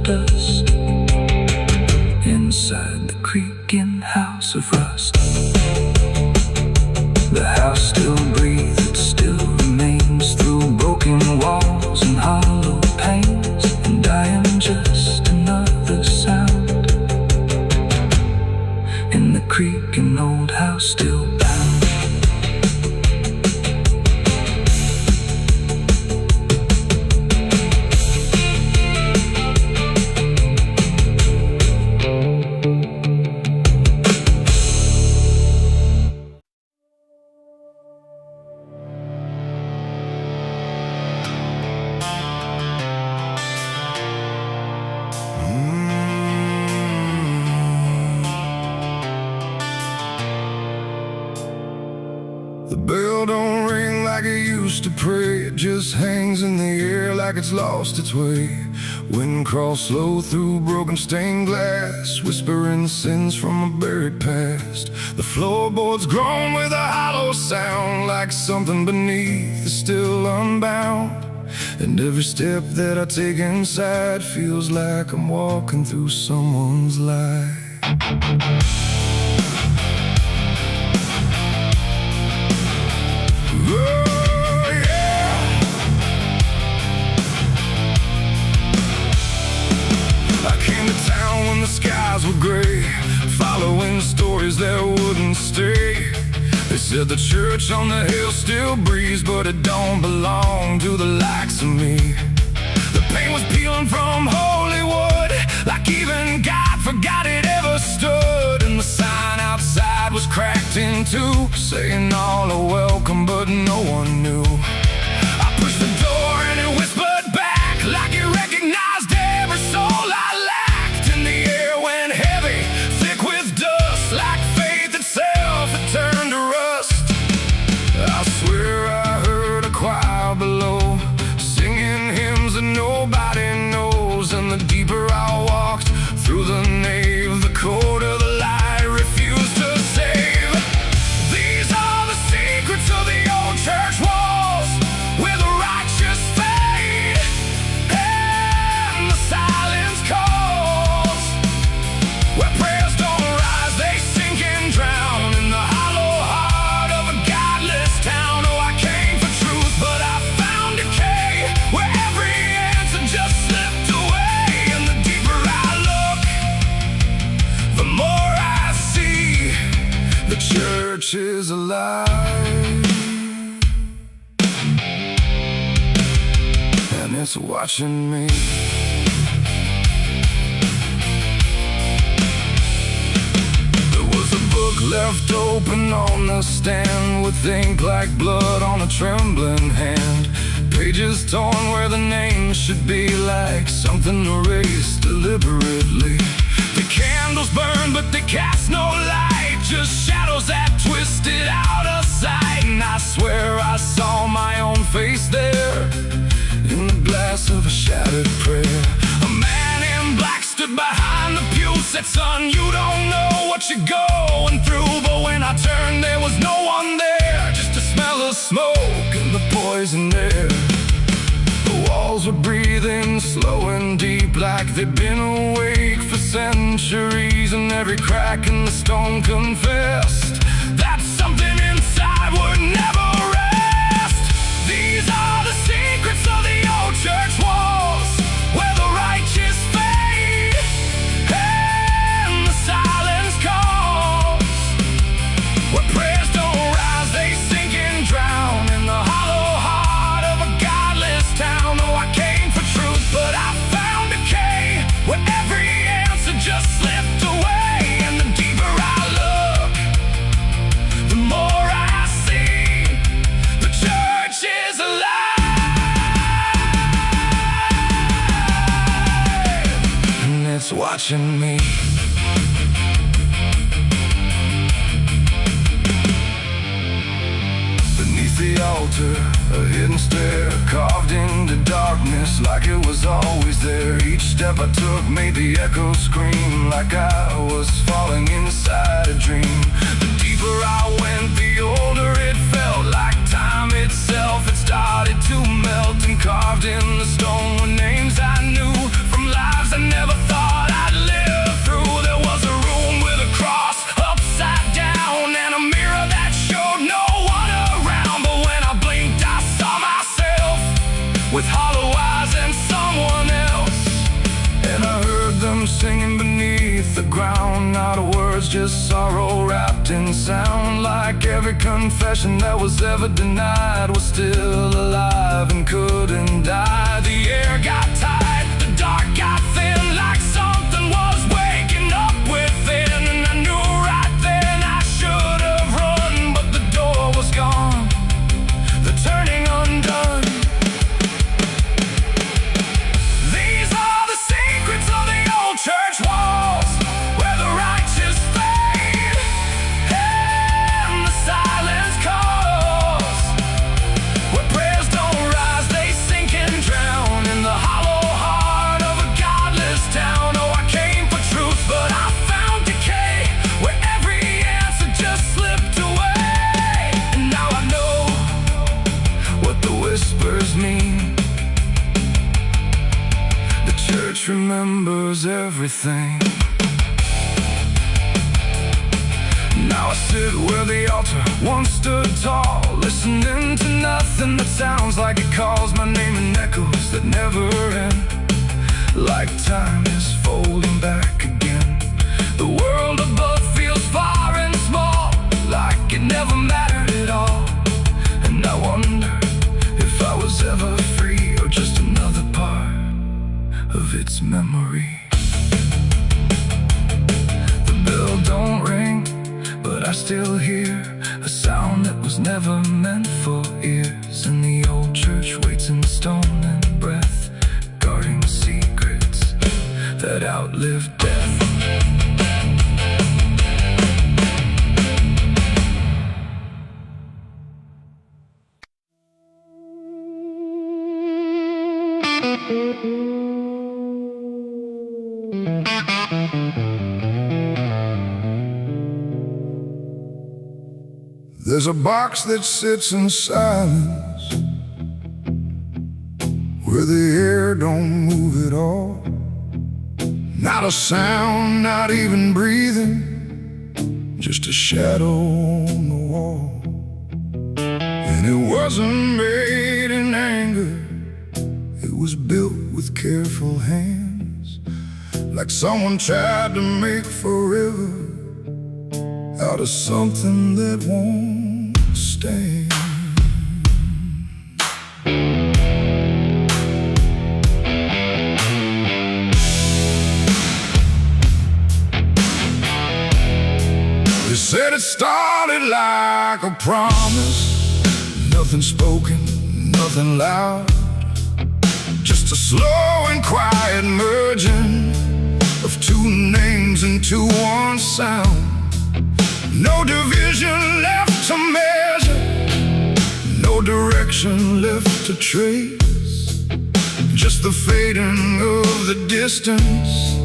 dust inside the creaking house of rust. The house still breathes, it still remains through broken walls and hollow panes. And I am just another sound in the creaking old house still bound. The bell don't ring like it used to pray. It just hangs in the air like it's lost its way. Wind crawls slow through broken stained glass, whispering sins from a buried past. The floorboards groan with a hollow sound, like something beneath is still unbound. And every step that I take inside feels like I'm walking through someone's life. Oh, yeah. I came to town when the skies were gray, following stories that wouldn't stay. They said the church on the hill still breathes, but it don't belong to the likes of me. The paint was peeling from Hollywood, like even God forgot it ever stood. And the sign outside was cracked in two, saying all are welcome, but no one knew. I pushed the door and it whispered back, like it recognized every soul I lacked. And the air went heavy, thick with dust, like faith itself had turned to rust. I swear I heard a choir below, singing hymns that nobody knows. And the deeper I walked through the nave, the colder the light refused to save. These are the secrets of the old church walls, where the righteous fade and the silence calls, where prayers don't rise, they sink and drown in the hollow heart of a godless town. Oh, I came for truth, but I found decay, where every answer just slipped away. And the deeper I look, the more I see the church is alive, and it's watching me. There was a book left open on the stand, with ink like blood on a trembling hand. Pages torn where the name should be, like something erased deliberately. The candles burn, but they cast no light, just shadows that twisted out of sight. And I swear I saw my own face there, in the glass of a shattered prayer. A man in black stood behind the pew, said, son, you don't know what you're going through. But when I turned, there was no one there, just a smell of smoke and the poison air. The walls were breathing slow and deep, like they'd been awake for centuries. And every crack in the stone confessed that something inside would never rest. These are the secrets of the old church walls, where the righteous fade and the silence calls, where prayers don't rise, they sink and drown in the hollow heart of a godless town. Oh, I came for truth, but I found decay, where every answer just slipped away. And the deeper I look, the more I see the church is alive, and it's watching me. Beneath the altar, a hidden stair, carved into darkness like it was always there. Each step I took made the echoes scream, like I was falling inside a dream. The deeper I went, the older it felt, like time itself had started to melt. And carved in the stone were names I knew from lives I never just sorrow wrapped in sound. Like every confession that was ever denied was still alive and couldn't die. The air got tight, the dark got thin, like something was waking up within. And I knew right then I should have run, but the door was gone, the turning undone. These are the secrets of the old church walls, where the righteous fade and the silence calls, where prayers don't rise, they sink and drown in the hollow heart of a godless town. Oh, I came for truth, but I found decay, where every answer just slipped away. And now I know what the whispers mean. The church remembers everything. Now I sit where the altar once stood tall, listening to nothing that sounds like it calls my name in echoes that never end. Like time is folding back again. The world above feels far and small, like it never mattered at all. And I wonder if I was ever free, or just another part of its memory. The bell don't ring, but I still hear a sound that was never meant for ears. And the old church waits in stone and breath, guarding secrets that outlive death. There's a box that sits in silence, where the air don't move at all. Not a sound, not even breathing, just a shadow on the wall. And it wasn't made in anger, it was built with careful hands, like someone tried to make forever out of something that won't stand. They said it started like a promise, nothing spoken, nothing loud, just a slow and quiet merging of two names into one sound. No division left to measure, no direction left to trace, just the fading of the distance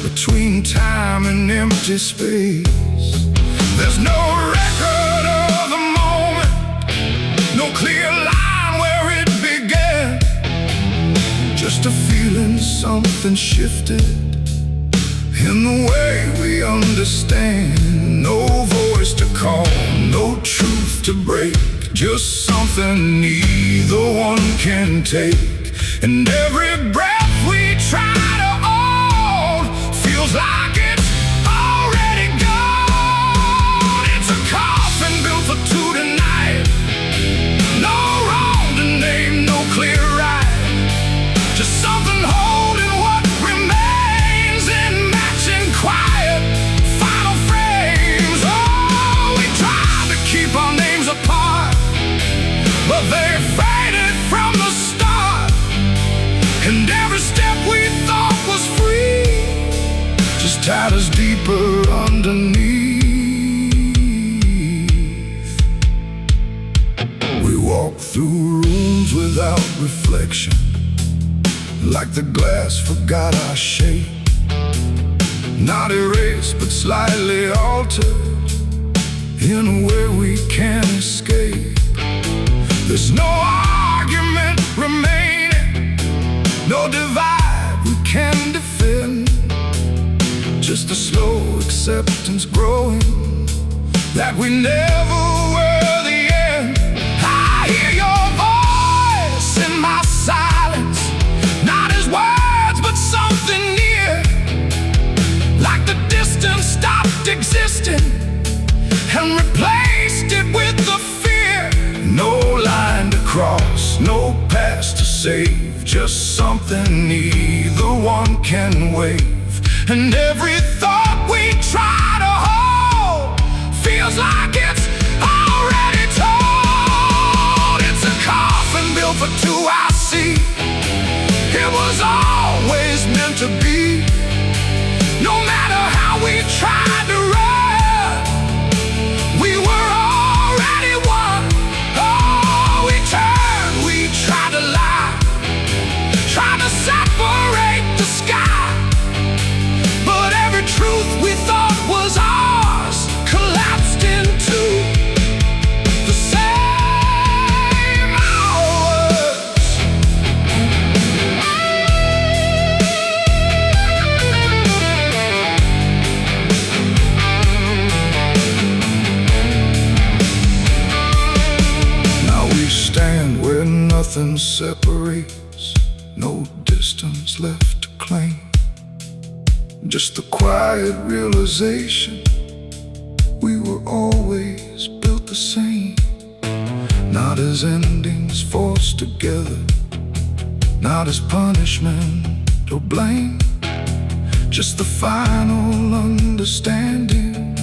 between time and empty space. There's no record of the moment, no clear line where it began, just a feeling something shifted in the way we understand. No voice to call, no truth to break, just something neither one can take. And every breath we try to hold feels like it's already gone. It's a coffin built for two tonight, no wrong to name, no clear right, just something holding what remains in matching quiet final frames. Oh, we tried to keep our names apart, but they faded from the start. And every step we thought was free just tied us deeper underneath. We walk through rooms without reflection, like the glass forgot our shape, not erased but slightly altered in a way we can't escape. There's no argument remaining, no divide we can defend, just a slow acceptance growing that we never were the end. I hear your voice in my silence, not as words but something near, like the distance stopped existing save, just something neither one can wave. And every thought we try to hold feels like it's already told. It's a coffin built for two, I see. It was always meant to be. No matter how we tried to run, we were already one. Oh, we turned, we tried to lie, tried to separate the sky. But every truth we thought was ours collapsed into the same hours. Now we stand where nothing separates, no distance left to claim. Just the quiet realization we were always built the same. Not as endings forced together, not as punishment or blame. Just the final understanding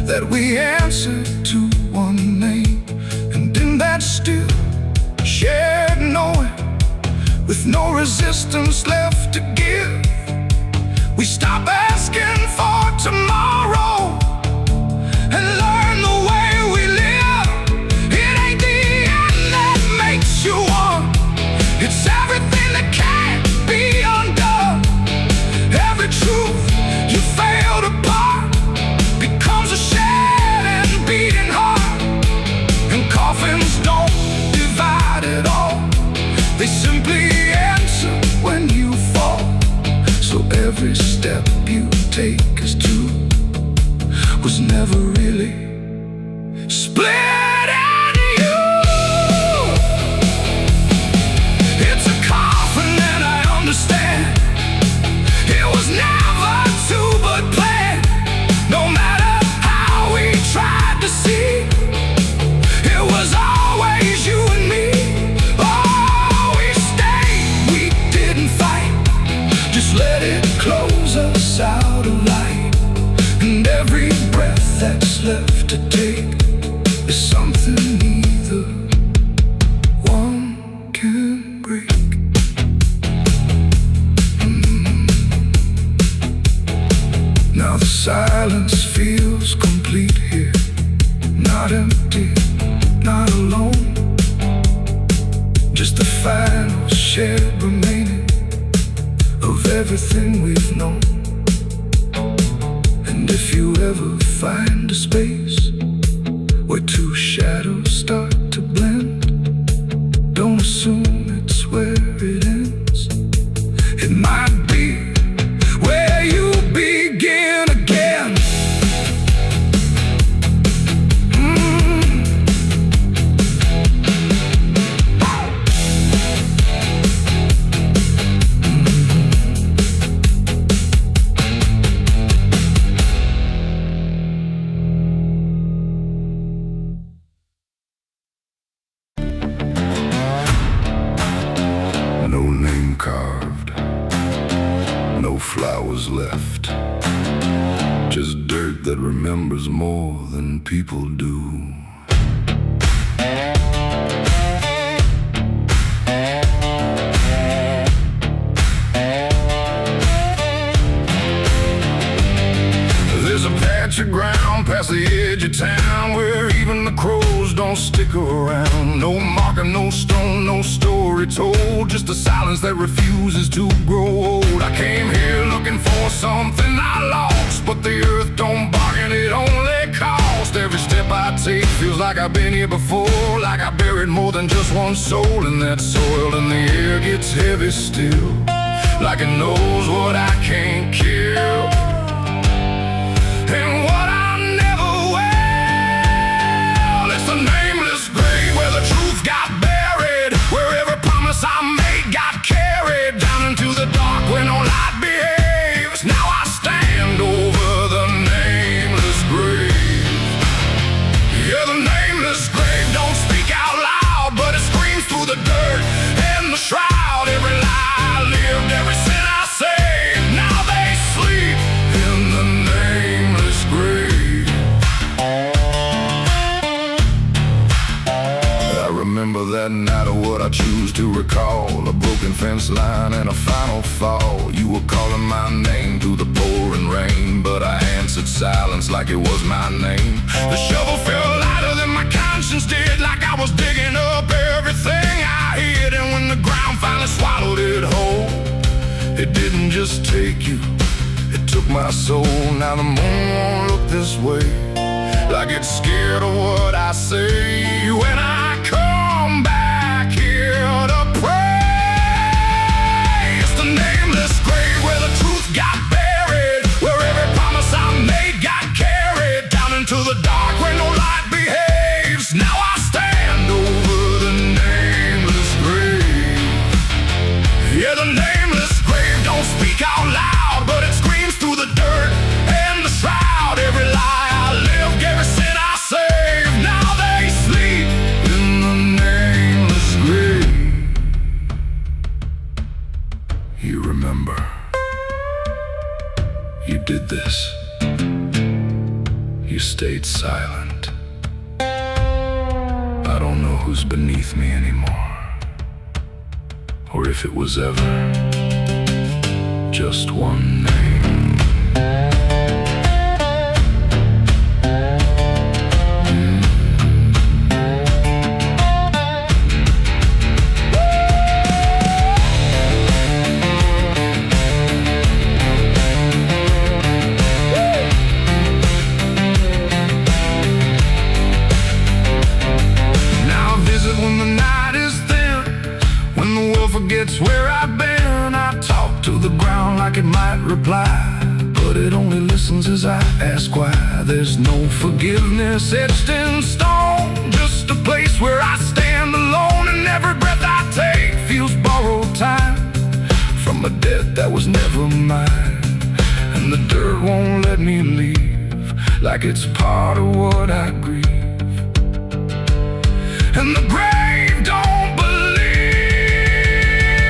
that we answer to one name. And in that still shared knowing, with no resistance left to give, we stop asking for tomorrow and learn the way we live. It ain't the end that makes you one, it's everything that can't be undone. Every truth you failed apart becomes a shed and beating heart. And coffins don't divide at all, they simply answer when you fall. So every step you take as two was never really split into you. It's a coffin and I understand. It was never two but planned. No matter how we tried to see, it was always you and me. Oh, we stayed, we didn't fight, just let it close us out of light. And every breath that's left to take is something neither one can break. Now the silence feels complete here, not empty, not alone. Just the final shared remaining of everything we've known. And if you ever find a space where two shadows start to blend, don't assume it's where it ends. It might be where you begin again. No name carved, no flowers left, just dirt that remembers more than people do. There's a patch of ground past the edge of town where even the crows don't stick around. No marker, no stone, no story told, just a silence that refuses to grow old. I came here looking for something I lost, but the earth don't bargain, it only costs. Every step I take feels like I've been here before, like I buried more than just one soul in that soil. And the air gets heavy still, like it knows what I can't kill. And what I never will, it's the nameless grave where the truth got buried, where every promise I made got carried down into the dark where no light behaves. Now I stand over the nameless grave. Yeah, the nameless grave don't speak out loud, but it screams through the dirt and the shroud. fence line and a final fall. You were calling my name through the pouring rain, but I answered silence like it was my name. The shovel felt lighter than my conscience did, like I was digging up everything I hid. And when the ground finally swallowed it whole, it didn't just take you, it took my soul. Now the moon won't look this way, like it's scared of what I say. When I come back here to pray, it's the nameless grave where the truth got buried, where every promise I made got carried down into the dark where no light behaves. Now I stand over the nameless grave. Yeah, the nameless grave don't speak out loud, but it screams through the dirt and the shroud. Every lie I lived, every sin I saved, now they sleep in the nameless grave. You remember, you did this. You stayed silent. I don't know who's beneath me anymore, or if it was ever just one name. Now I visit when the night is thin, when the world forgets where I've been. I talk to the ground like it might reply, but it only listens as I ask why. There's no forgiveness etched in stone, just a place where I stand alone, and every breath I take feels borrowed time from a debt that was never mine. And the dirt won't let me leave, like it's part of what I grieve. And the grave don't believe.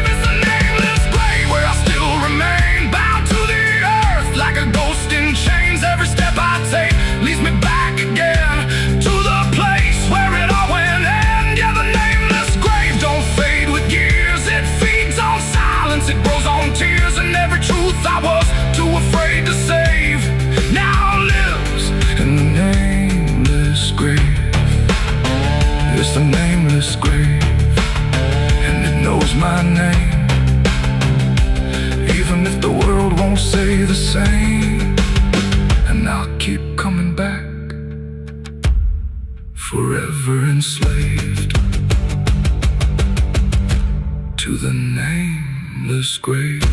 It's the nameless grave where I still remain, bound to the earth like a ghost in chains. Every step I take leads me back again to the place where it all went end. Yeah, the nameless grave don't fade with years. It feeds on silence, it grows on tears, and every truth I was too afraid to save now lives in the nameless grave. It's the nameless grave, and it knows my name, even if the world won't say the same. And I'll keep coming back, forever enslaved to the nameless grave.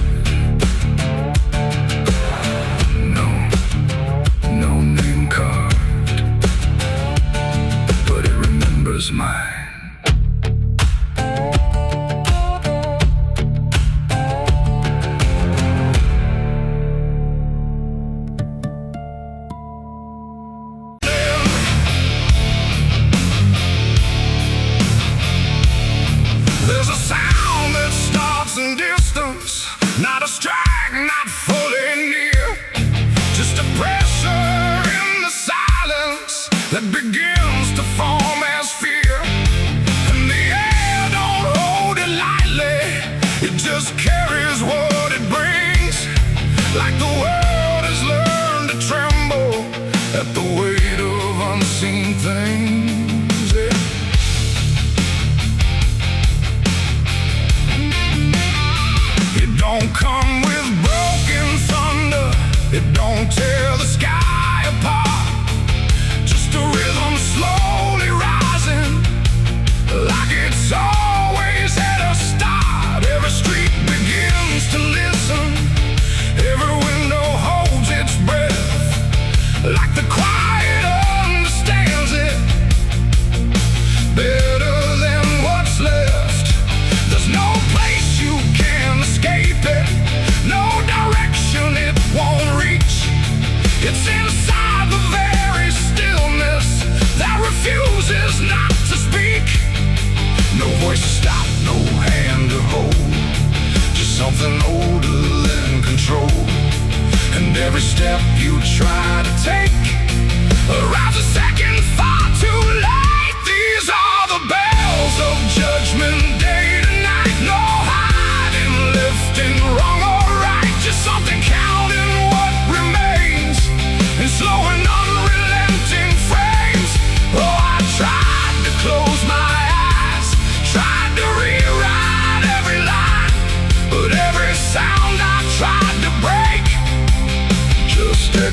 No name carved, but it remembers mine. There's a sound that starts in distance, not a strike, not fully near, just a pressure in the silence that begins to form as fear. And the air don't hold it lightly, it just carries what it brings, like the world has learned to tremble at the weight of unseen things. Yeah. It don't come with broken thunder, it don't tear the sky apart, just a rhythm slowly rising, like it's always at a start. Every street begins to listen, every window holds its breath, like the quiet understands it better than what's left. There's no place you can escape it, no direction it won't reach. It's inside the very stillness that refuses not to speak. No voice to stop, no hand to hold, just something older than control. And every step you try to take arrives a second far too late. These are the bells of judgment day to night. No hide,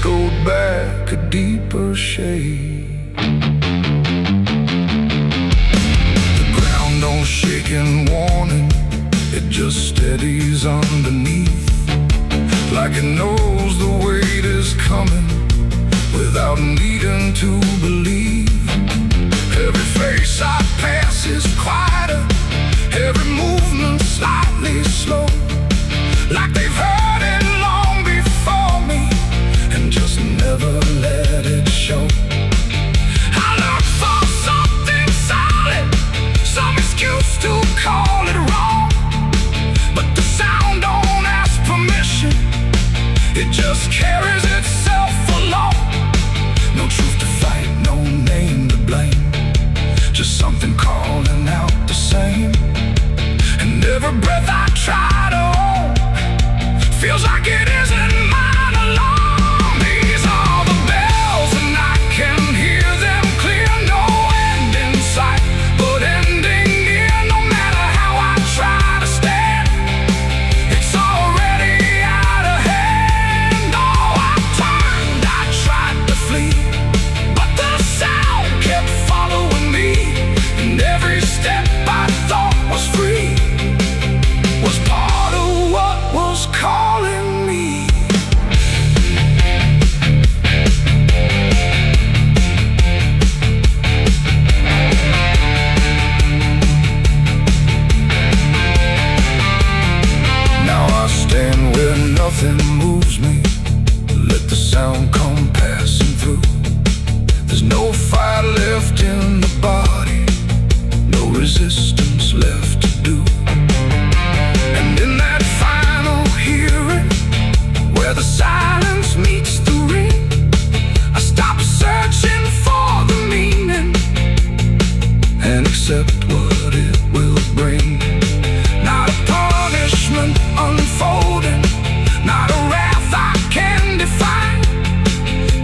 echoed back a deeper shade. The ground don't shake in warning, it just steadies underneath, like it knows the weight is coming without needing to believe. Every face I pass is quieter, every movement slightly slow, like they've heard it long before me and just never let it show. I look for something solid, some excuse to call it wrong, but the sound don't ask permission, it just carries itself along. No truth to fight, no name to blame, just something calling out the same. And every breath I try to hold feels like it isn't mine alone. These are the bells and I can hear them clear. No end in sight, but ending near. No matter how I try to stand, it's already out of hand. Oh, I turned, I tried to flee, but the sound kept following me, and every step I thought was free was part of what was calling me. Now I stand where nothing moves me, let the sound come passing through. There's no fire left in the body, no resistance left to do. And in that final hearing, where the silence meets the ring, I stop searching for the meaning and accept what it will bring. Not a punishment unfolding, not a wrath I can define,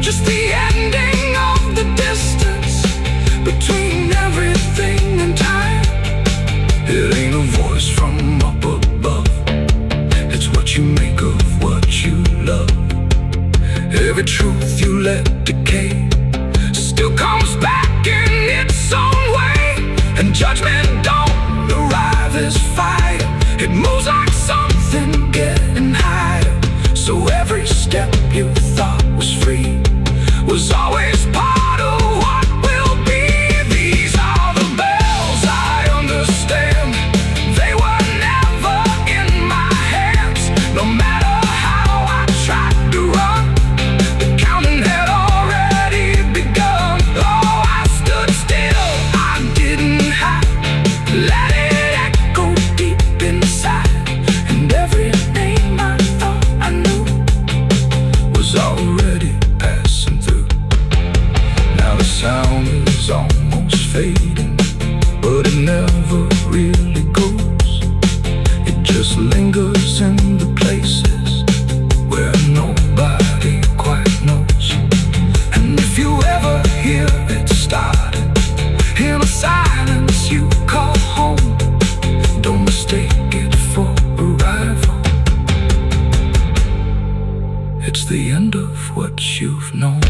just the ending of the distance between everything and time. It ain't a voice from up above, it's what you make of what you love. Every truth you let decay still comes back in its own way, and judgment don't arrive as fire, it moves like something getting higher. So every step you thought was free was always part of what will be. These are the bells I understand, they were never in my hands. No matter how I tried to run, the counting had already begun. Oh, I stood still, I didn't hide, let it echo deep inside, and every name I thought I knew was already passing through. Now the sound is almost fading, but it never really goes. It just lingers in the places where nobody quite knows. And if you ever hear it starting in a silence you call home, don't mistake it for arrival, it's the end of what you've known.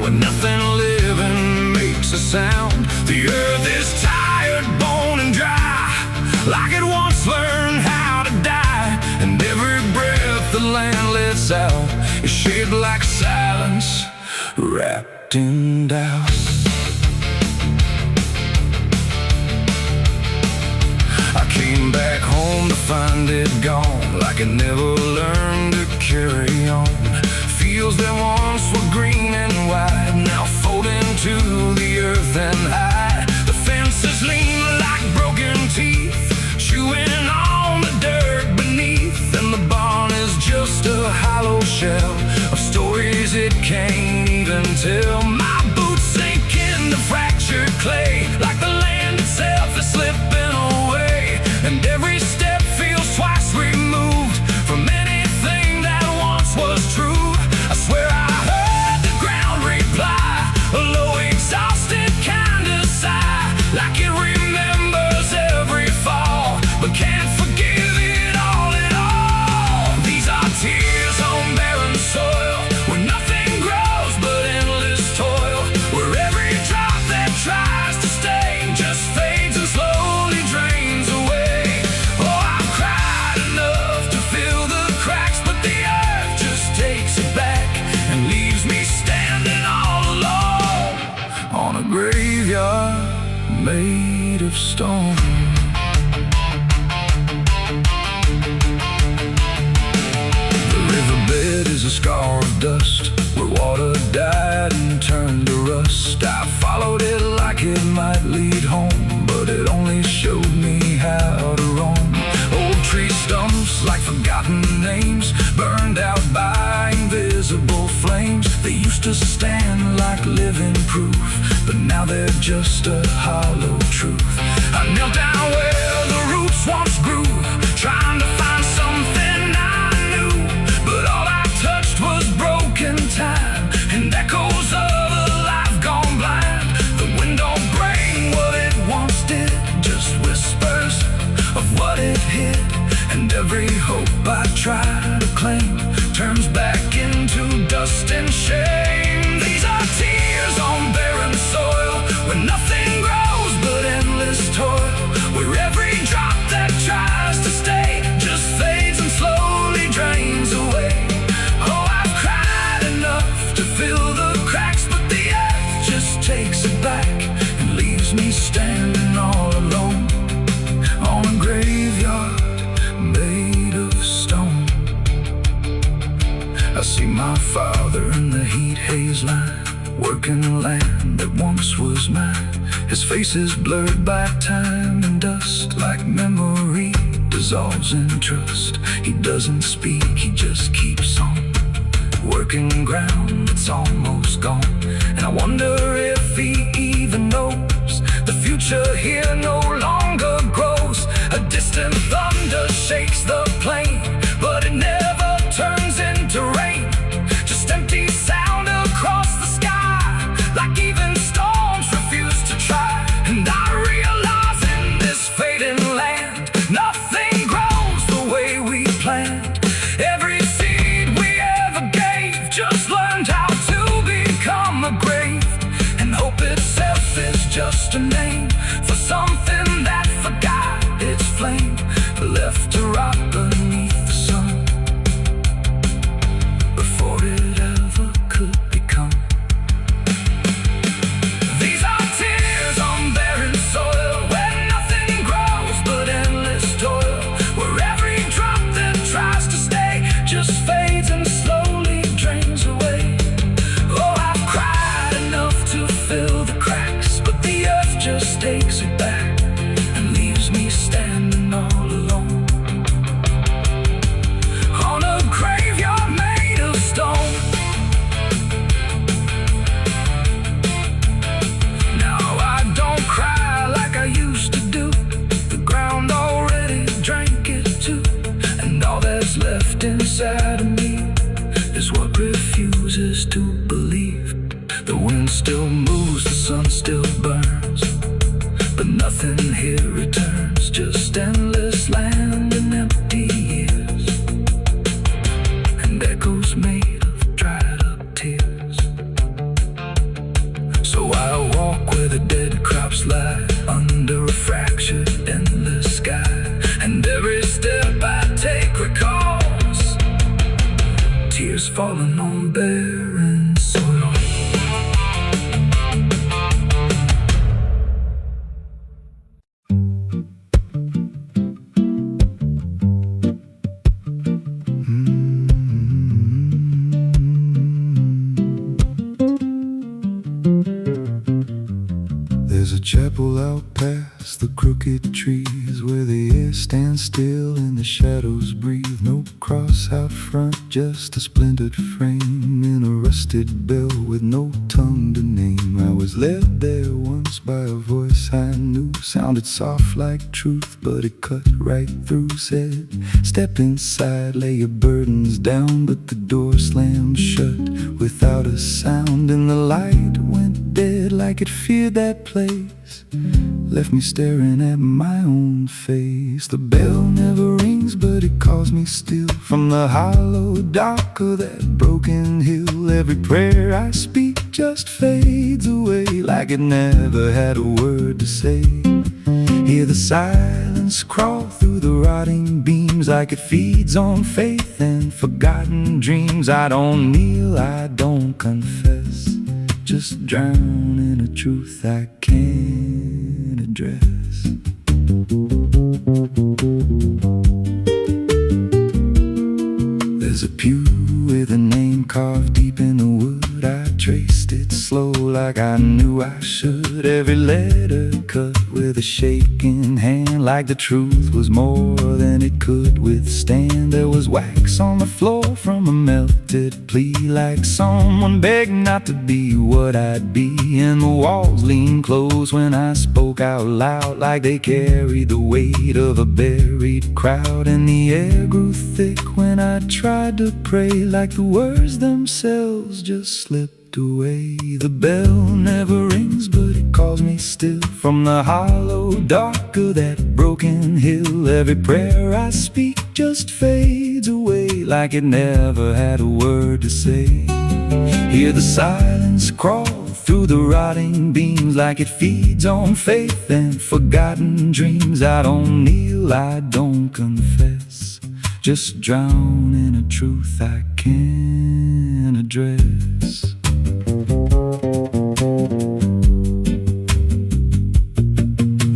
Nothing living makes a sound. The earth is tired, bone and dry, like it once learned how to die. And every breath the land lets out is shaped like silence, wrapped in doubt. I came back home home to find it gone, like it never learned to carry on. Fields that once were green and wide, now folding to the earth and high. The fences lean like broken teeth, chewing on the dirt beneath, and the barn is just a hollow shell of stories it can't even tell. My boots sink into fractured clay, like the land itself is slipping away, and every step feels twice removed from anything that once was true. I swear I heard the ground reply, a low exhausted kind of sigh, like it remembers every fall, but can't forgive it all at all. These are tears on barren soil, where nothing grows but endless toil, where every drop that tries to stay just fades and slowly drains away. Oh, I've cried enough to fill the cracks, but the earth just takes it back and leaves me standing all alone on a graveyard made of stone. The riverbed is a scar of dust, where water died and turned to rust. I followed it like it might lead home, but it only showed me how to roam. Old tree stumps like forgotten names, burned out by invisible flames. They used to stand like living proof, but now they're just a hollow truth. I knelt down where the roots once grew, trying to find something I knew, but all I touched was broken time and echoes of a life gone blind. The wind don't bring what it once did, just whispers of what it hid, and every hope I try to claim turns back into dust and shame. These are tears on barren soil, where nothing grows but endless toil, where every drop that tries to stay just fades and slowly drains away. Oh, I've cried enough to fill the cracks, but the earth just takes it back and leaves me standing all alone on a graveyard made of stone. I see my father in the heat haze line, working land that once was mine. His face is blurred by time and dust, like memory dissolves in trust. He doesn't speak, he just keeps on working ground that's almost gone. And I wonder if he even knows the future here no longer grows. A distant thunder shakes the plain, but it never turns into rain. Just empty sound across the sky, like even storms refuse to try. And I realize in this fading land, nothing grows the way we planned. Every seed we ever gave just learned how to become a grave, and hope itself is just a name for something that forgot its flame, left to rot beneath the sun before it ever could become. These are tears on barren soil, where nothing grows but endless toil, where every drop that tries to stay just fades and slowly drains away. Oh, I've cried enough to fill the cracks, but the earth just takes it back and leaves me standing all alone on a graveyard made of stone. Now I don't cry like I used to do, the ground already drank it too, and all that's left inside of me is what refuses to believe. The wind still moves, the sun still burns, but nothing here returns, just endless land and empty years, and echoes made of dried up tears. So I walk where the dead crops lie, under a fractured endless sky, and every step I take recalls tears falling on barren soil. pull out past the crooked trees, where the air stands still and the shadows breathe. No cross out front, just a splintered frame in a rusted bell with no tongue to name. I was led there once by a voice I knew, sounded soft like truth, but it cut right through. Said, step inside, lay your burdens down, but the door slammed shut without a sound, and the light went dead like it feared that place, left me staring at my own face. The bell never rings, but it calls me still from the hollow dark of that broken hill. Every prayer I speak just fades away like it never had a word to say. Hear the silence crawl through the rotting beams like it feeds on faith and forgotten dreams. I don't kneel, I don't confess, just drown in a truth I can't address. There's a pew with a name carved deep in the wood. I traced it slow like I knew I should. Every letter cut with a shaking hand, like the truth was more than it could withstand. There was wax on the floor from a melted plea, like someone begged not to be what I'd be. And the walls leaned close when I spoke out loud, like they carried the weight of a buried crowd. And the air grew thick when I tried to pray, like the words themselves just slipped away. The bell never rings, but it calls me still from the hollow dark of that broken hill. Every prayer I speak just fades away like it never had a word to say. Hear the silence crawl through the rotting beams like it feeds on faith and forgotten dreams. I don't kneel, I don't confess, just drown in a truth I can't address.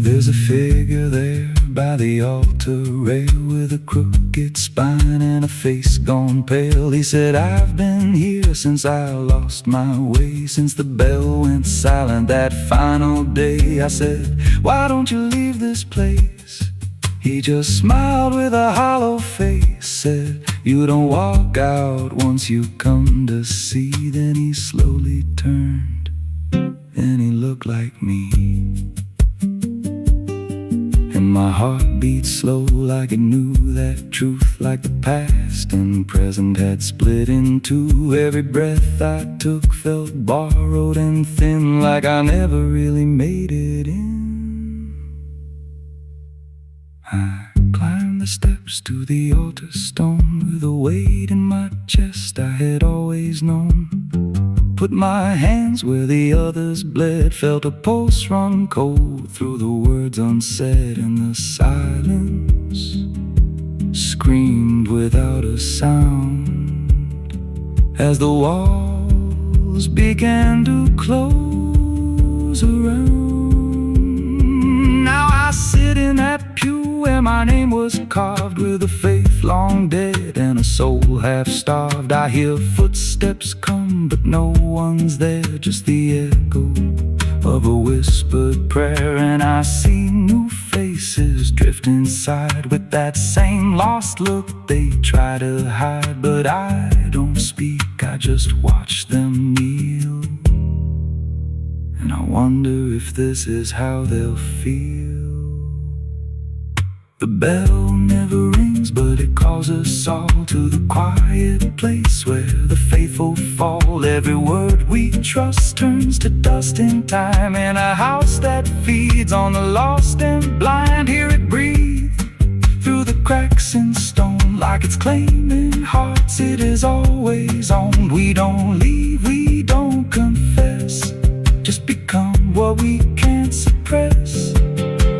There's a figure there by the altar rail with a crooked spine and a face gone pale. He said, I've been here since I lost my way, since the bell went silent that final day. I said, why don't you leave this place? He just smiled with a hollow face, said, you don't walk out once you come to see. Then he slowly turned and he looked like me, and my heart beat slow like it knew that truth, like the past and present had split in two. Every breath I took felt borrowed and thin, like I never really made it in. I climbed the steps to the altar stone with a weight in my chest I had always known. Put my hands where the others bled, felt a pulse run cold through the words unsaid, and the silence screamed without a sound as the walls began to close around. Now I sit in that pew where my name was carved, with a faith long dead and a soul half starved. I hear footsteps come, but no one's there, just the echo of a whispered prayer. And I see new faces drift inside with that same lost look they try to hide. But I don't speak, I just watch them kneel, and I wonder if this is how they'll feel. The bell never rings, but it calls us all to the quiet place where the faithful fall. Every word we trust turns to dust in time, in a house that feeds on the lost and blind. Hear it breathe through the cracks in stone, like it's claiming hearts it is always owned. We don't leave, we don't confess, just become what we can't suppress.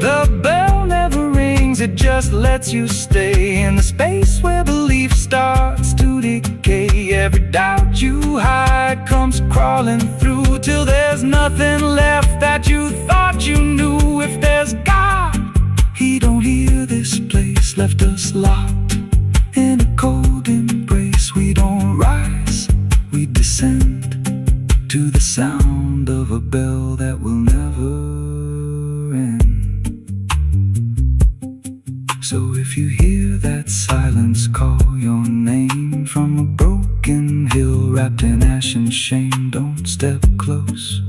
The bell never rings, it just lets you stay in the space where belief starts to decay. Every doubt you hide comes crawling through, till there's nothing left that you thought you knew. If there's God, He don't hear this place, left us locked in a cold embrace. We don't rise, we descend to the sound of a bell that will never So if you hear that silence call your name from a broken hill wrapped in ash and shame, don't step close,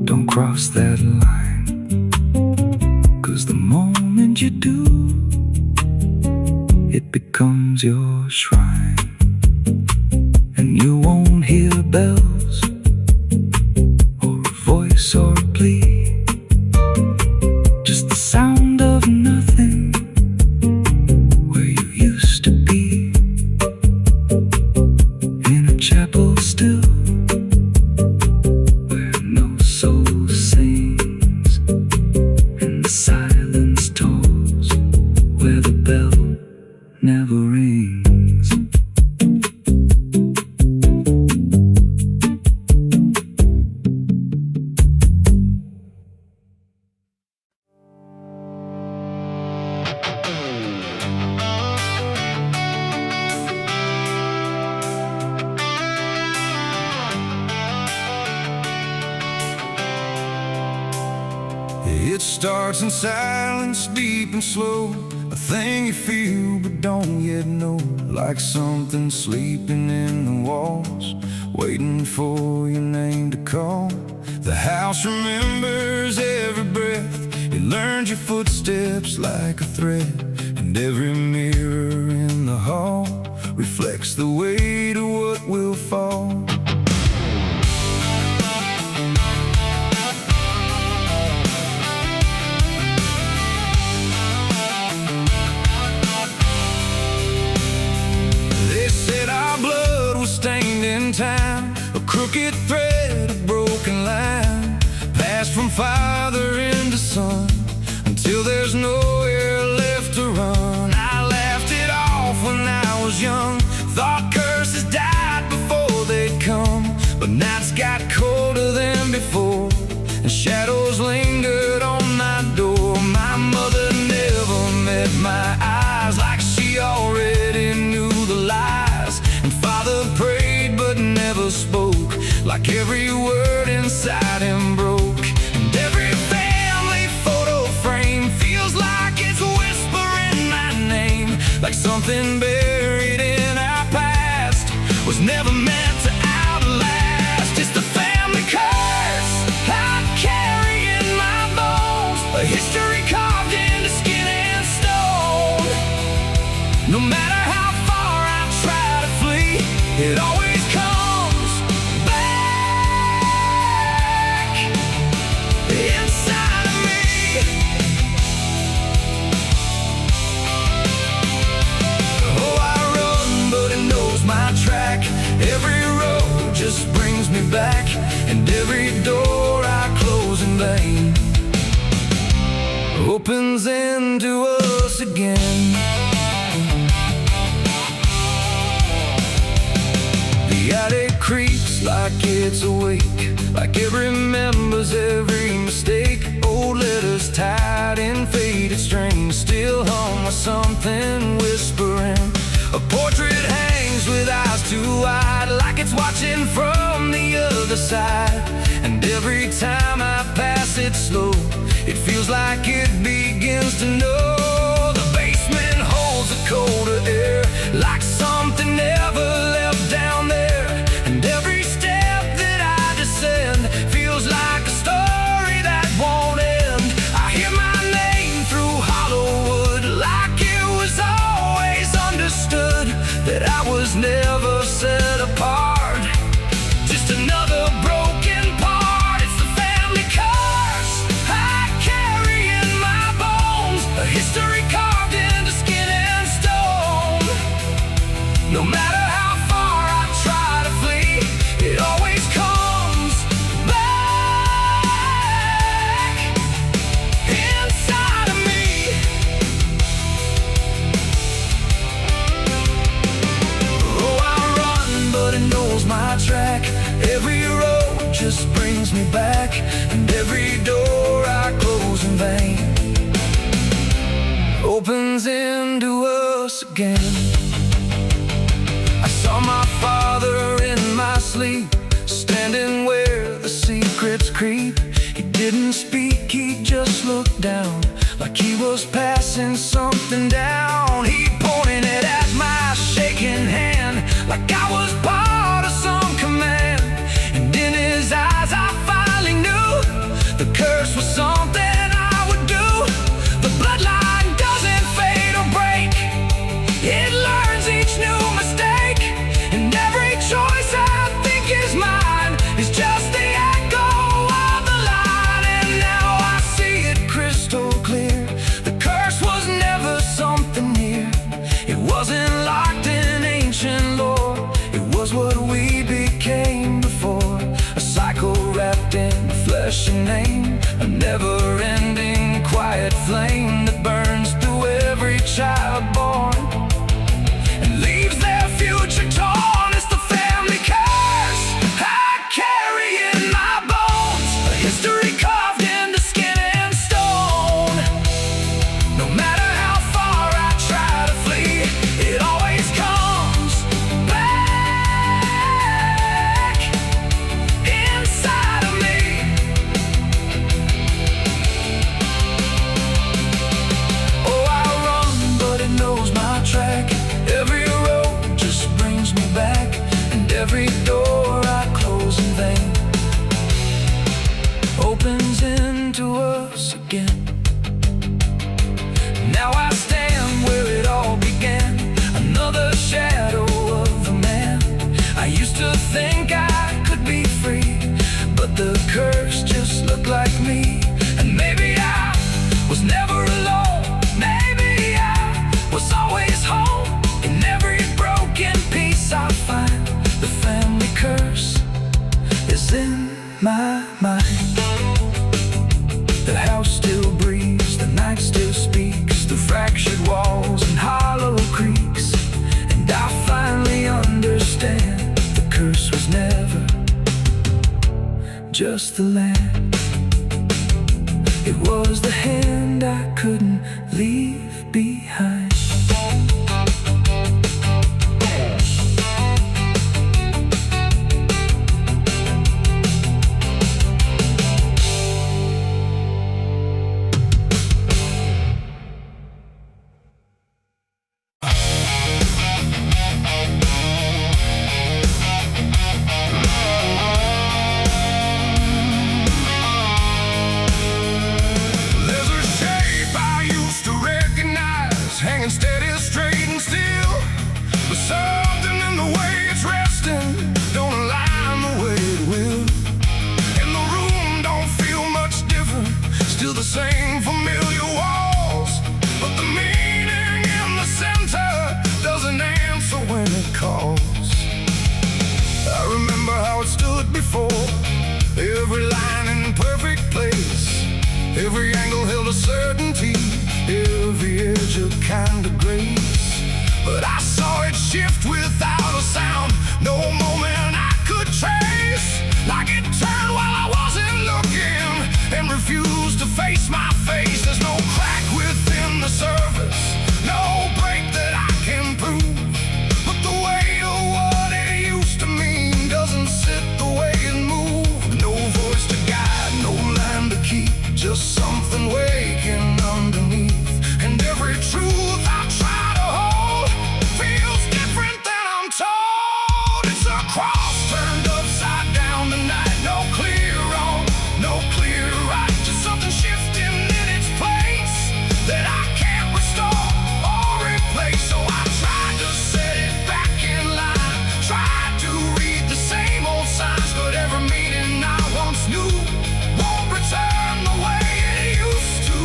don't cross that line, 'cause the moment you do, it becomes your shrine. And you won't hear bells or a voice or a plea, just the sound of nothing where you used to be, in a chapel still where no soul sings and the silence tolls, where the bell never rings. It starts in silence, deep and slow, a thing you feel but don't yet know, like something sleeping in the walls, waiting for your name to call. The house remembers every breath, it learns your footsteps like a thread, and every mirror in the hall reflects the weight of what will fall. Stained in time, a crooked thread, a broken line, passed from father into son, until there's nowhere left to run. I laughed it off when I was young, thought curses died before they'd come, but nights got colder than before, and shadows lingered on my door. My mother never met my eyes, like she already knew the lies, and father prayed but never spoke, like every word inside him broke. And every family photo frame feels like it's whispering my name, like something buried in our past was never meant to outlast. It's the family curse I carry in my bones, a history carved into skin and stone. No matter how far I try to flee, it always comes back inside of me. Oh, I run, but it knows my track. Every road just brings me back, and every door I close in vain opens into us again. The attic creaks like it's awake, like it remembers every mistake. Old letters tied in faded strings still hum with something whispering. A portrait hangs with eyes too wide, like it's watching from the other side. And every time I pass it slow, it feels like it begins to know. The basement holds a colder air, like something never left down there. And every step that I descend feels like a story that won't end. I hear my name through hollow wood, like it was always understood that I was never set apart, just another broken part. It's the family curse I carry in my bones, a history carved into skin and stone. No matter how far I try to flee, it always comes back inside of me. Oh, I run, but it knows my track. Every road just brings me back, and every door I close in vain opens into us again. I saw my father in my sleep, standing where the secrets creep. He didn't speak, he just looked down, like like he was passing something down. He pointed it at my shaking hand, like I was part of some command. And in his eyes I finally knew the curse was something I would do. The bloodline doesn't fade or break, it learns each new mistake. And every choice I think is mine is just the echo of the line. And now I see it crystal clear, the curse was never something near. It wasn't locked in ancient lore, it was what we became before. A cycle wrapped in flesh and name, a never-ending quiet flame that burns through every child born and leaves their future torn. It's the family curse I carry in my bones, a history carved into skin and stone. No matter how far I try to flee, it always comes back inside of me. Oh, I run, but it knows my track. Every road just brings me back, and every door I close in vain opens into us again. Now I stand where it all began, another shadow of a man. I used to think I could be free, but the curse just looked like me. And maybe I was never alone, maybe I was always home. In every broken piece I find, the family curse is in my mind. The house still breathes, the night still speaks through fractured walls and hollow creaks. And I finally understand, the curse was never just the land. It was the hand I couldn't leave behind. There's a shape I used to recognize, hanging steady, straight and still. But something in the way it's resting don't align the way it will. And the room don't feel much different, still the same familiar walls. But the meaning in the center doesn't answer when it calls. I remember how it stood before, every line in perfect place, every angle held a certainty, every edge a kind of grace. But I saw it shift without a sound, no moment I could trace. Like it turned while I wasn't looking and refused to face my face. There's no crack within the surface, no break that I can prove. But the weight of what it used to mean doesn't sit the way it moved. No voice to guide, no line to keep, just something waking underneath. And every truth I try to hold feels different than I'm told. It's a cross turned upside down tonight, no clear wrong, no clear right, just something shifting in its place that I can't restore or replace. So I tried to set it back in line, tried to read the same old signs, but every meaning I once knew won't return the way it used to.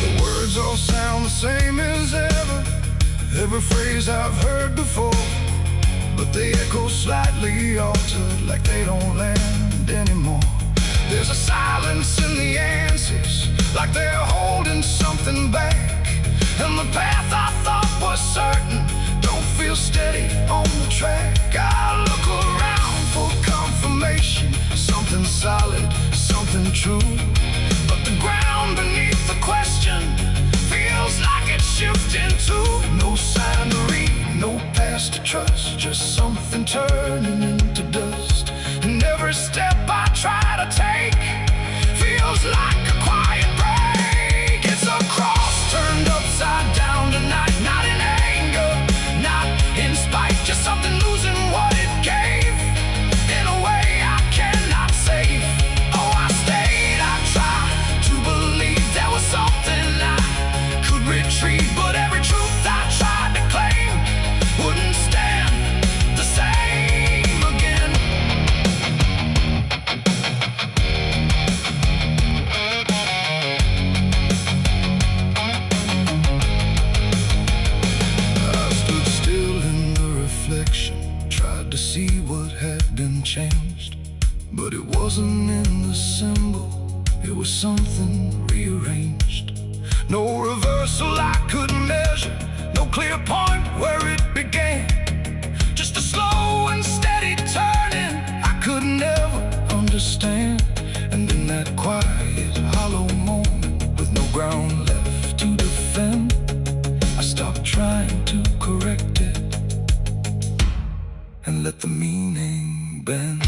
The words all sound the same as ever, every phrase I've heard before, but they echo slightly altered, like they don't land anymore. There's a silence in the answers, like they're holding something back. And the path I thought was certain don't feel steady on the track. I look around for confirmation, something solid, something true. But the ground beneath the question feels like it's shifting too. No sign to read, no past to trust, just something turning into dust. And every step I try to take feels like a quiet break. It's a cross turned upside down tonight, not in anger, not in spite, just something losing what it gave in a way I cannot save. Oh, I stayed, I tried to believe there was something I could retrieve, but every truth I tried to claim wouldn't stand the same again. I stood still in the reflection, tried to see what had been changed, but it wasn't in the symbol, it was something rearranged. No reversal I could measure, no clear point where it began, just a slow and steady turning I could never understand. And in that quiet, hollow moment, with no ground left to defend, I stopped trying to correct it and let the meaning bend.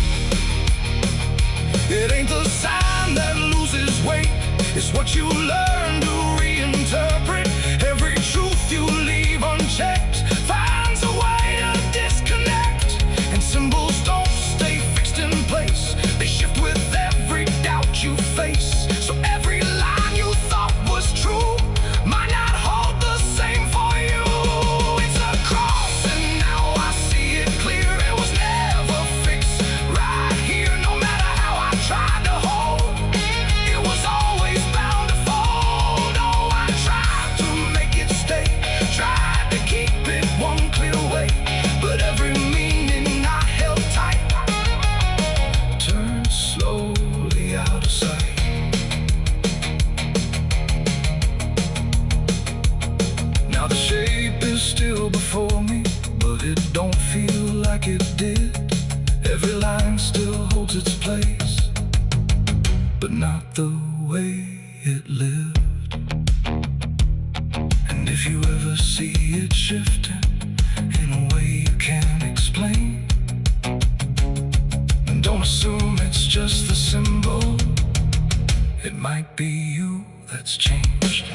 It ain't the sign that loses weight, it's what you learn to reinterpret. Every truth you leave unchecked finds a way to disconnect, and symbols don't stay fixed in place, they shift with every doubt you face. So every line you thought was true might not hold the same for you. It's a cross and now I see it clear, it was never fixed right here. No matter how I tried to hold, it was always bound to fold. Oh, I tried to make it stay, tried to keep it one clear way, but every meaning I held tight turned slowly out of sight. Now the shape is still before me, but it don't feel like it did. Every line still holds its place, but not the way it lived. And if you ever see it shifting in a way you can't explain, then don't assume it's just the symbol, it might be you that's changed.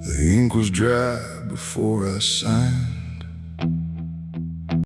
The ink was dry before I signed.